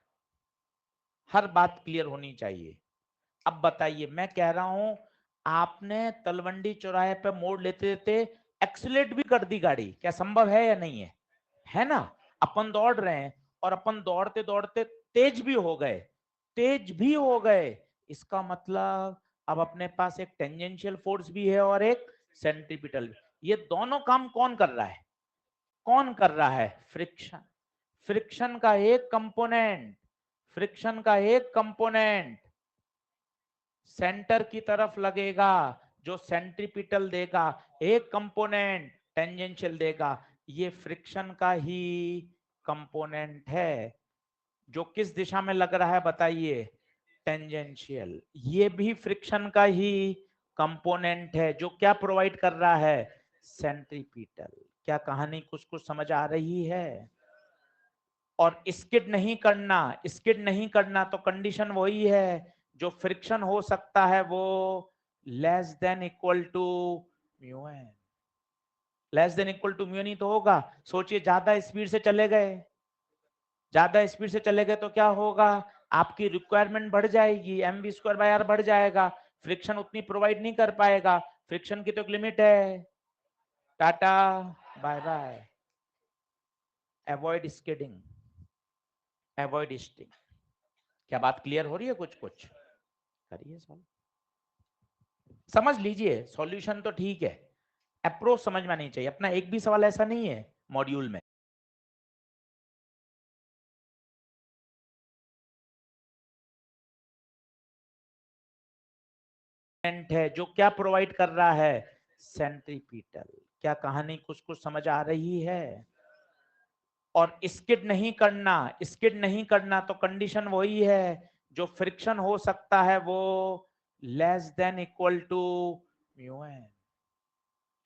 हर बात क्लियर होनी चाहिए। अब बताइए, मैं कह रहा हूं आपने तलवंडी चौराहे पे मोड़ लेते लेते एक्सीलेट भी कर दी गाड़ी, क्या संभव है या नहीं है? है ना? अपन दौड़ रहे हैं और अपन दौड़ते दौड़ते तेज भी हो गए, तेज भी हो गए। इसका मतलब अब अपने पास एक टेंजेंशियल फोर्स भी है और एक सेंट्रीपिटल। ये दोनों काम कौन कर रहा है? कौन कर रहा है? फ्रिक्शन। फ्रिक्शन का एक कंपोनेंट, फ्रिक्शन का एक कंपोनेंट सेंटर की तरफ लगेगा, जो सेंट्रीपिटल देगा, एक कंपोनेंट टेंजेंशियल देगा। ये फ्रिक्शन का ही कंपोनेंट है, जो किस दिशा में लग रहा है बताइए? टेंजेंशियल। ये भी फ्रिक्शन का ही कंपोनेंट है, जो क्या प्रोवाइड कर रहा है? सेंट्रीपिटल। क्या कहानी कुछ कुछ समझ आ रही है? और स्किड नहीं करना, स्किड नहीं करना तो कंडीशन वही है, जो फ्रिक्शन हो सकता है वो less than equal to mu N. Less than equal to mu नहीं तो होगा। सोचिए ज्यादा स्पीड से चले गए, ज्यादा स्पीड से चले गए तो क्या होगा? आपकी रिक्वायरमेंट बढ़ जाएगी, M V square by R बढ़ जाएगा, फ्रिक्शन उतनी प्रोवाइड नहीं कर पाएगा। फ्रिक्शन की तो एक लिमिट है। Tata bye bye. Avoid skidding, avoid sting. क्या बात क्लियर हो रही है? कुछ कुछ करिए सॉल्व, समझ लीजिए। सॉल्यूशन तो ठीक है, अप्रोच समझ में नहीं चाहिए अपना। एक भी सवाल ऐसा नहीं है मॉड्यूल में है, जो क्या प्रोवाइड कर रहा है? सेंट्रीपिटल। क्या कहानी कुछ कुछ समझ आ रही है? और स्किड नहीं करना, स्किड नहीं करना तो कंडीशन वही है, जो फ्रिक्शन हो सकता है वो less than equal to mu N.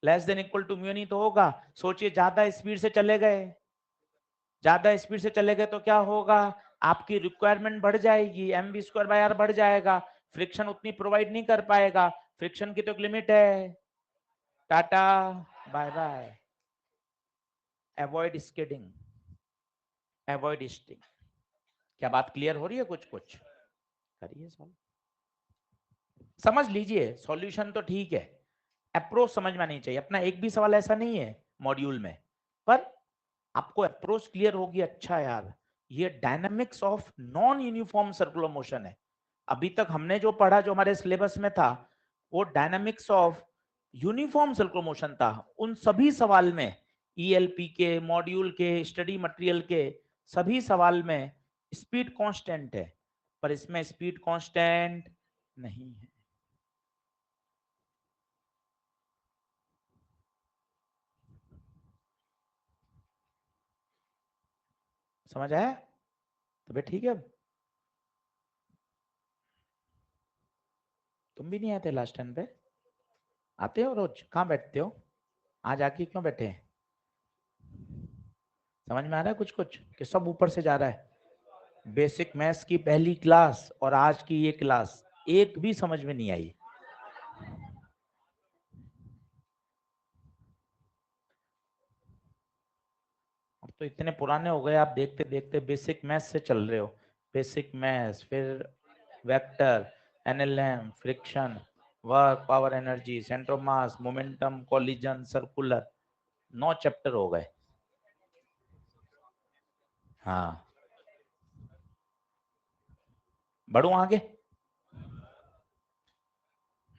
Less than equal to mu नहीं तो होगा। सोचिए ज्यादा स्पीड से चले गए, ज्यादा स्पीड से चले गए तो क्या होगा? आपकी रिक्वायरमेंट बढ़ जाएगी, M V square by R बढ़ जाएगा, फ्रिक्शन उतनी प्रोवाइड नहीं कर पाएगा। फ्रिक्शन की तो एक लिमिट है। Tata bye bye. Avoid skidding, avoid sting. क्या बात क्लियर हो रही है? कुछ कुछ करिए सॉल्व, समझ लीजिए। सॉल्यूशन तो ठीक है, अप्रोच समझ में नहीं चाहिए अपना। एक भी सवाल ऐसा नहीं है मॉड्यूल में, पर आपको अप्रोच क्लियर होगी। अच्छा यार, ये dynamics of non uniform circular motion है। अभी तक हमने जो पढ़ा, जो हमारे सिलेबस में था, वो dynamics of uniform circular motion था। उन सभी सवाल में, ईएलपी के मॉड्यूल के, स्टडी मटेरियल के सभी सवाल में स्पीड कांस्टेंट है, पर इसमें स्पीड कांस्टेंट नहीं है। समझ आया? तो भाई ठीक है। तुम भी नहीं आते लास्ट टाइम पे? आते हो रोज? कहाँ बैठते हो? आज आके क्यों बैठे हैं? समझ में आ रहा है कुछ कुछ कि सब ऊपर से जा रहा है? बेसिक मैथ्स की पहली क्लास और आज की ये क्लास एक भी समझ में नहीं आई। अब तो इतने पुराने हो गए, आप देखते देखते बेसिक मैथ्स से चल रहे हो। बेसिक मैथ्स, फिर vector, NLM, friction, work, power, energy, centre of mass, momentum, collision, circular, 9 chapter हो गए। हाँ, बढ़ू आगे।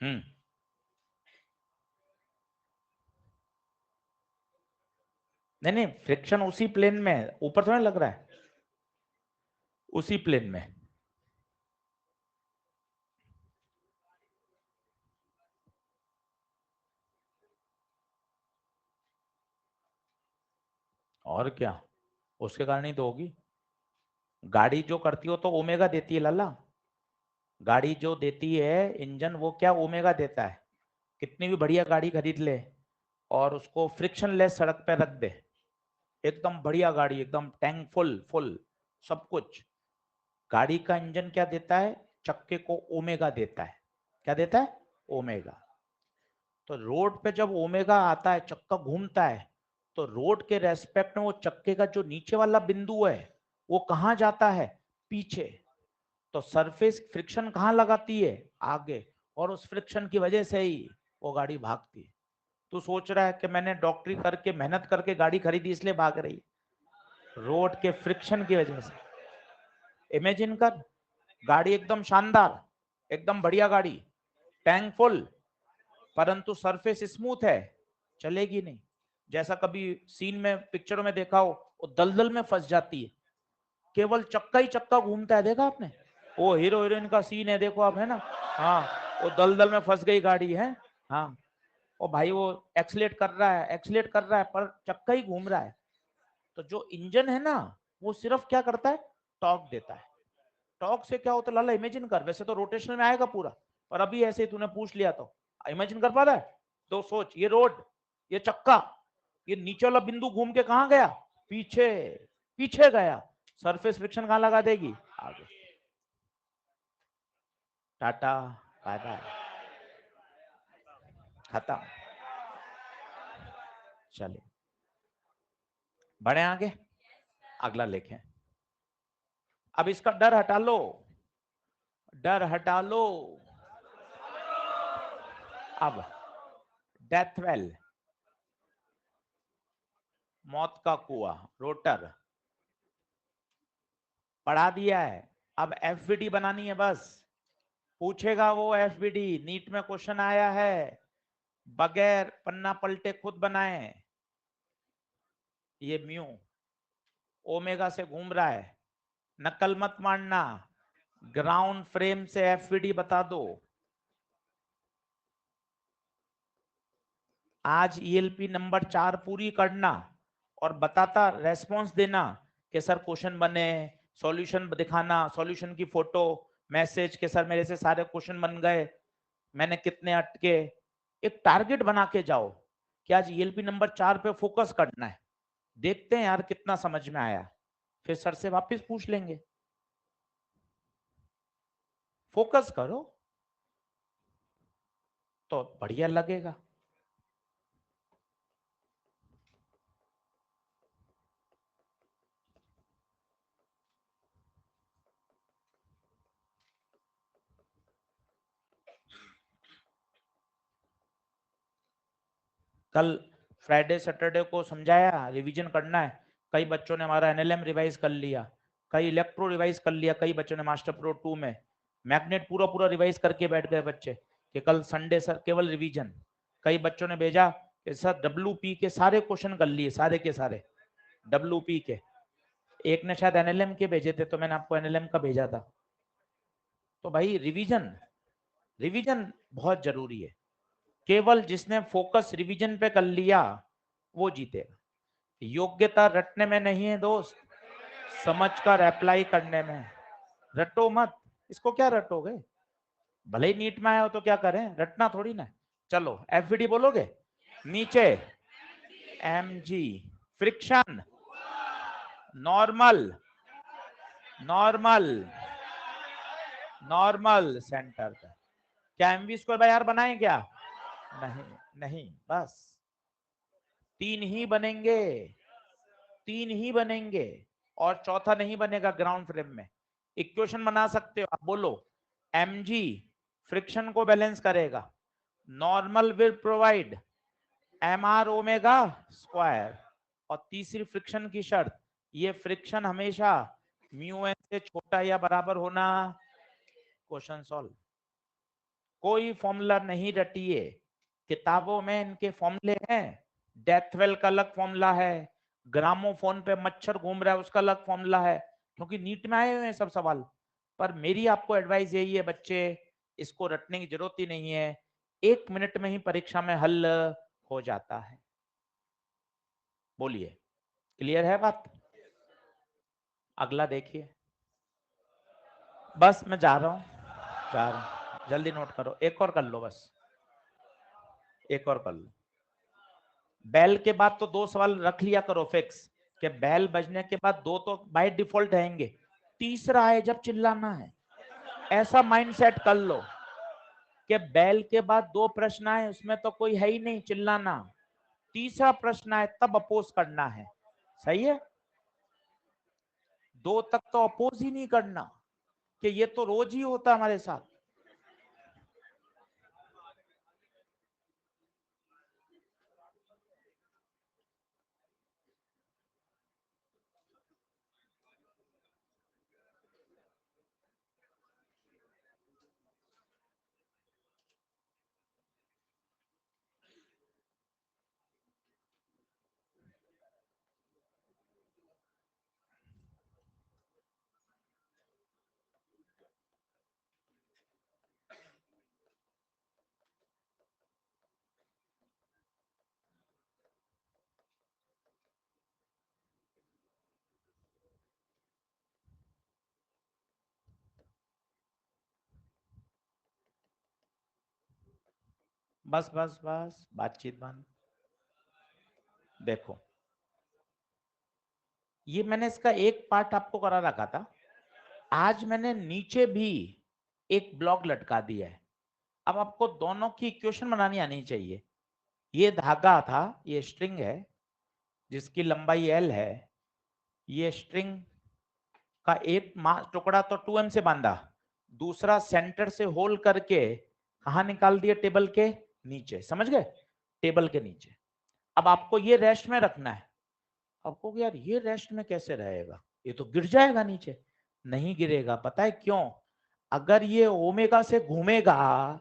हम्म। नहीं नहीं, फ्रिक्शन उसी प्लेन में है, ऊपर थोड़ा लग रहा है, उसी प्लेन में। और क्या, उसके कारण ही तो होगी। गाड़ी जो करती हो तो ओमेगा देती है लाला। गाड़ी जो देती है इंजन, वो क्या ओमेगा देता है। कितनी भी बढ़िया गाड़ी खरीद ले और उसको फ्रिक्शन लेस सड़क पे रख दे, एकदम बढ़िया गाड़ी, एकदम टैंक फुल फुल सब कुछ, गाड़ी का इंजन क्या देता है? चक्के को ओमेगा देता है। क्या देता है? ओमेगा। तो रोड पे जब ओमेगा आता है, चक्का घूमता है, तो रोड के रेस्पेक्ट में वो चक्के का जो नीचे वाला बिंदु है वो कहाँ जाता है? पीछे। तो सरफेस फ्रिक्शन कहाँ लगाती है? आगे। और उस फ्रिक्शन की वजह से ही वो गाड़ी भागती है। तू सोच रहा है कि मैंने डॉक्टरी करके मेहनत करके गाड़ी खरीदी इसलिए भाग रही? रोड के फ्रिक्शन की वजह से। इमेजिन कर, गाड़ी एकदम शानदार, एकदम बढ़िया गाड़ी, टैंक फुल, परंतु सरफेस स्मूथ है, चलेगी नहीं। जैसा कभी सीन में पिक्चरों में देखा हो, वो दलदल में फंस जाती है, केवल चक्का ही चक्का घूमता है, देखा आपने? वो हीरो हीरोइन का सीन है, देखो आप, है ना? हाँ, वो दलदल में फंस गई गाड़ी है। हाँ, और भाई वो एक्सीलेट कर रहा है, एक्सीलेट कर रहा है, पर चक्का ही घूम रहा है। तो जो इंजन है ना, वो सिर्फ क्या करता है, टॉर्क देता है। टॉर्क से क्या होता है लाला, इमेजिन कर, वैसे तो रोटेशनल में आएगा पूरा, पर अभी ऐसे ही तूने पूछ लिया तो इमेजिन कर पा रहा है? तो सोच, ये रोड, ये चक्का, ये नीचे वाला बिंदु घूम के कहां गया, पीछे, पीछे गया। सरफेस फ्रिक्शन कहां लगा देगी, आगे। टाटा, बाय बाय, खत्म। चलिए बढ़े आगे, अगला लिखें। अब इसका डर हटा लो, डर हटा लो। अब डेथ वेल, मौत का कुआं, रोटर पढ़ा दिया है। अब एफबीडी बनानी है बस। पूछेगा वो एफबीडी, नीट में क्वेश्चन आया है, बगैर पन्ना पलटे खुद बनाए। ये म्यू ओमेगा से घूम रहा है, नकल मत मारना, ग्राउंड फ्रेम से एफबीडी बता दो। आज ईएलपी नंबर 4 पूरी करना और बताता रेस्पॉन्स देना कि सर क्वेश्चन बने, सॉल्यूशन दिखाना, सॉल्यूशन की फोटो, मैसेज के सर मेरे से सारे क्वेश्चन बन गए, मैंने कितने अटके। एक टारगेट बना के जाओ कि आज ईएलपी नंबर 4 पे फोकस करना है। देखते हैं यार कितना समझ में आया, फिर सर से वापस पूछ लेंगे। फोकस करो तो बढ़िया लगेगा। कल फ्राइडे सैटरडे को समझाया, रिवीजन करना है। कई बच्चों ने हमारा एनएलएम रिवाइज कर लिया, कई इलेक्ट्रो रिवाइज कर लिया, कई बच्चों ने मास्टर प्रो 2 में मैग्नेट पूरा पूरा रिवाइज करके बैठ गए बच्चे कि कल संडे सर केवल रिवीजन। कई बच्चों ने भेजा कि सर डब्ल्यूपी के सारे क्वेश्चन कर लिए, सारे के सारे डब्ल्यूपी के। एक ने शायद एनएलएम के भेजे थे, तो मैंने आपको एनएलएम का भेजा था। तो भाई रिवीजन, रिवीजन बहुत जरूरी है। केवल जिसने फोकस रिवीजन पे कर लिया वो जीतेगा। योग्यता रटने में नहीं है दोस्त, समझकर अप्लाई करने में। रटो मत, इसको क्या रटोगे, भले ही नीट में आया हो तो क्या करें, रटना थोड़ी ना। चलो एफबीडी बोलोगे, नीचे MG, friction, normal, normal, normal centre का। क्या एमवी स्क्वायर बाय आर बनाए क्या? नहीं, नहीं, बस 3 ही बनेंगे, 3 ही बनेंगे, और चौथा नहीं बनेगा ग्राउंड फ्रेम में। इक्वेशन बना सकते हो आप, बोलो mg फ्रिक्शन को बैलेंस करेगा, normal will provide mr omega square, और तीसरी फ्रिक्शन की शर्त, ये फ्रिक्शन हमेशा म्यू एन से छोटा या बराबर होना। Question solve. कोई फॉर्मूला नहीं रटिए, किताबों में इनके फॉर्मूले हैं। डेथवेल का अलग फॉर्मूला है, ग्रामोफोन पे मच्छर घूम रहा है उसका अलग फॉर्मूला है, क्योंकि नीट में आए हुए हैं सब सवाल। पर मेरी आपको एडवाइस यही है बच्चे, इसको रटने की जरूरत ही नहीं है, 1 मिनट में ही परीक्षा में हल हो जाता है। बोलिए, क्लियर है बात? अगला देखिए, बस मैं जा रहा हूं, जा रहा हूं, जल्दी नोट करो, एक और कर लो, बस एक और कर लो। बैल के बाद तो 2 सवाल रख लिया करो फिक्स, कि बैल बजने के बाद 2 तो बाय डिफॉल्ट रहेंगे, तीसरा है जब चिल्लाना है। ऐसा माइंडसेट कर लो कि बैल के बाद 2 प्रश्न आए, उसमें तो कोई है ही नहीं चिल्लाना, तीसरा प्रश्न आए तब अपोज करना है। सही है? 2 तक तो अपोज ही नहीं करना, कि ये तो रोज ही होता हमारे साथ। बस बस बस, बातचीत बंद। देखो, ये मैंने इसका एक पार्ट आपको करा रखा था। आज मैंने नीचे भी एक ब्लॉक लटका दिया है। अब आपको दोनों की इक्वेशन बनानी आनी चाहिए। ये धागा था, ये स्ट्रिंग है जिसकी लंबाई L है। ये स्ट्रिंग का एक टुकड़ा तो 2m से बांधा, दूसरा सेंटर से होल करके कहा निकाल दिया, टेबल के नीचे। समझ गए? टेबल के नीचे। अब आपको ये रेस्ट में रखना है। आपको यार ये रेस्ट में कैसे रहेगा, ये तो गिर जाएगा नीचे। नहीं गिरेगा, पता है क्यों? अगर ये ओमेगा से घूमेगा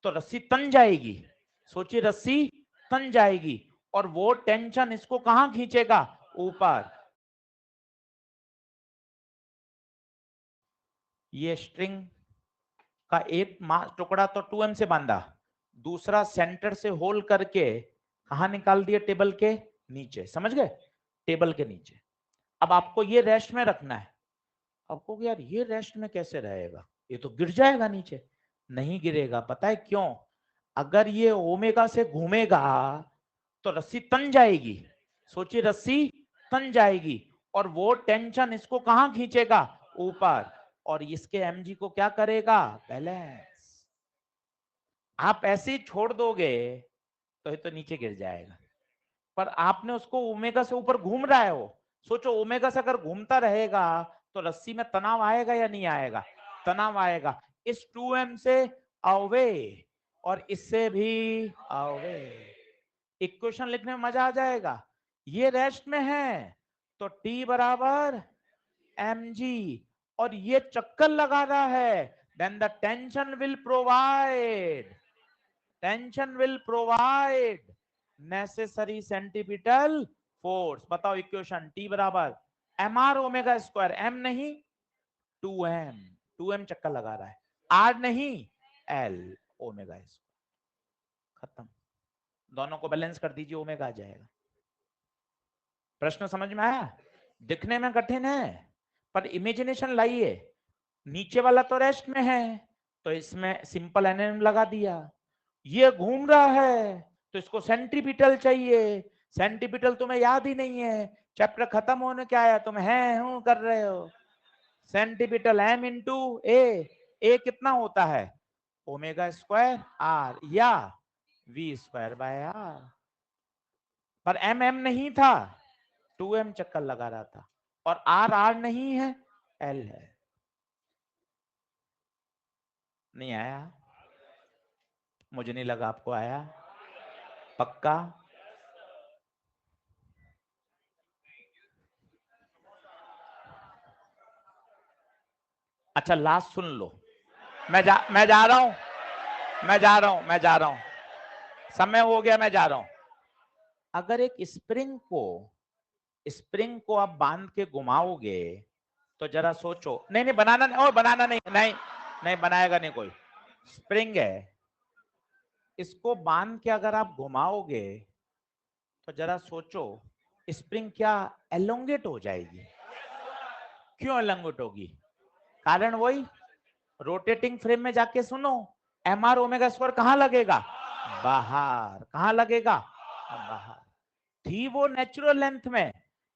तो रस्सी तन जाएगी। सोचिए, रस्सी तन जाएगी और वो टेंशन इसको कहां खींचेगा? ऊपर। ये स्ट्रिंग का एक टुकड़ा तो 2m से बांधा, दूसरा सेंटर से होल करके कहा निकाल दिया, टेबल के नीचे। समझ गए? टेबल के नीचे। अब आपको ये रेस्ट में रखना है। आपको यार ये रेस्ट में कैसे रहेगा, ये तो गिर जाएगा नीचे। नहीं गिरेगा, पता है क्यों? अगर ये ओमेगा से घूमेगा तो रस्सी तन जाएगी। सोचिए, रस्सी तन जाएगी और वो टेंशन इसको कहां खींचेगा? ऊपर। और इसके mg को क्या करेगा? बैलेंस। आप ऐसे ही छोड़ दोगे तो ये तो नीचे गिर जाएगा, पर आपने उसको ओमेगा से ऊपर घूम रहा है वो। सोचो, ओमेगा से अगर घूमता रहेगा तो रस्सी में तनाव आएगा या नहीं आएगा? तनाव आएगा। इस 2m से अवे और इससे भी अवे। इक्वेशन लिखने में मजा आ जाएगा। ये रेस्ट में है तो T बराबर mg, और ये चक्कर लगा रहा है, then the tension will provide, tension will provide necessary centripetal force. बताओ इक्वेशन, T बराबर mr ओमेगा स्क्वायर, m नहीं 2m, 2m चक्कर लगा रहा है, r नहीं l ओमेगा स्क्वायर। खत्म। दोनों को बैलेंस कर दीजिए, ओमेगा आ जाएगा। प्रश्न समझ में आया? दिखने में कठिन है पर इमेजिनेशन लाइए। नीचे वाला तो रेस्ट में है तो इसमें सिंपल एनएम लगा दिया। ये घूम रहा है तो इसको सेंट्रीपिटल चाहिए। सेंट्रीपिटल तुम्हें याद ही नहीं है, चैप्टर खत्म होने क्या आया, तुम है हूं कर रहे हो। सेंट्रीपिटल m इंटू ए कितना होता है? ओमेगा स्क्वायर आर या v स्क्वायर बाय आर। पर m नहीं था, 2m चक्कर लगा रहा था, और r नहीं है, l है। नहीं आया? मुझे नहीं लगा आपको आया। पक्का? अच्छा, लास्ट सुन लो। मैं जा रहा हूं, मैं जा रहा हूं, समय हो गया, मैं जा रहा हूं। अगर एक स्प्रिंग को आप बांध के घुमाओगे तो जरा सोचो। नहीं नहीं, बनाना नहीं, और बनाना नहीं, नहीं नहीं बनाएगा नहीं कोई। स्प्रिंग है, इसको बांध के अगर आप घुमाओगे तो जरा सोचो, स्प्रिंग क्या एलोंगेट हो जाएगी? क्यों एलोंगेट होगी? कारण वही, रोटेटिंग फ्रेम में जाके सुनो, mr ओमेगा स्क्वायर कहां लगेगा? बाहर। कहां लगेगा? बाहर। थी वो नेचुरल लेंथ में,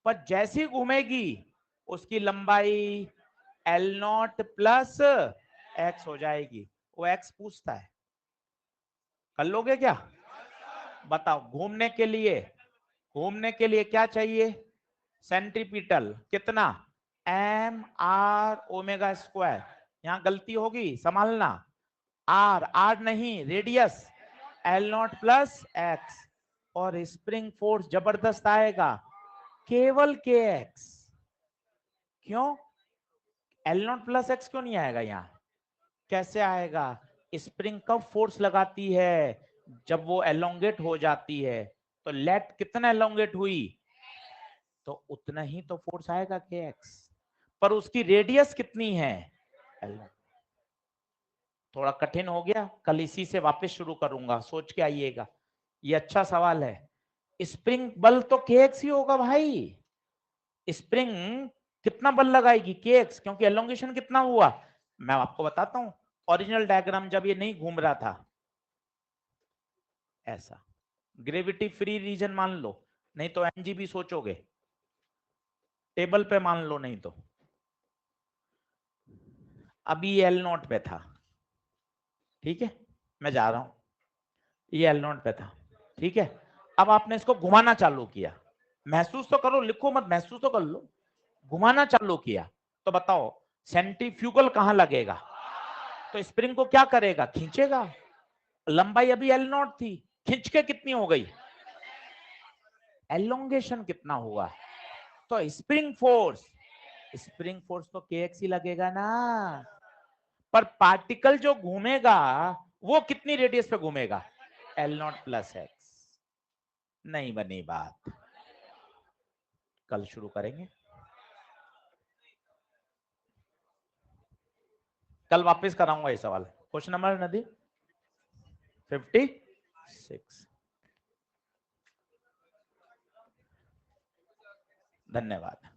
पर जैसी घूमेगी उसकी लंबाई L नॉट प्लस एक्स हो जाएगी। वो एक्स पूछता है, कर लोगे क्या? बताओ। घूमने के लिए क्या चाहिए? सेंट्रीपिटल कितना? mr omega square. यहां गलती होगी, संभालना। आर नहीं, radius L not plus x, और स्प्रिंग फोर्स जबरदस्त आएगा, केवल के एक्स। क्यों? L नॉट प्लस एक्स क्यों नहीं आएगा यहां? कैसे आएगा? स्प्रिंग कब फोर्स लगाती है? जब वो एलोंगेट हो जाती है। तो लेट कितना एलोंगेट हुई तो उतना ही तो फोर्स आएगा के एक्स, पर उसकी रेडियस कितनी है? L। थोड़ा कठिन हो गया, कल इसी से वापस शुरू करूंगा, सोच के आइएगा। ये अच्छा सवाल है। स्प्रिंग बल तो के एक्स ही होगा भाई। स्प्रिंग कितना बल लगाएगी? के एक्स, क्योंकि एलोंगेशन कितना हुआ। मैं आपको बताता हूं, ओरिजिनल डायग्राम जब ये नहीं घूम रहा था, ऐसा ग्रेविटी फ्री रीजन मान लो, नहीं तो एनजीबी सोचोगे, टेबल पे मान लो, नहीं तो अभी एल नॉट पे था, ठीक है, मैं जा रहा हूं, ये एल नॉट पे था, ठीक है। अब आपने इसको घुमाना चालू किया, महसूस तो करो, लिखो मत, महसूस तो कर लो, घुमाना चालू किया, तो बताओ सेंट्रीफ्यूगल कहां लगेगा, तो स्प्रिंग को क्या करेगा, खींचेगा। लंबाई अभी एल नॉट थी, खींच के कितनी हो गई, एलोंगेशन कितना हुआ, तो स्प्रिंग फोर्स तो केएक्स ही लगेगा ना, पर पार्टिकल जो घूमेगा वो कितनी रेडियस पे घूमेगा, एल नॉट प्लस एक्स। नहीं बनी बात, कल शुरू करेंगे, कल वापस कराऊंगा ये सवाल। क्वेश्चन नंबर नदी 56। धन्यवाद।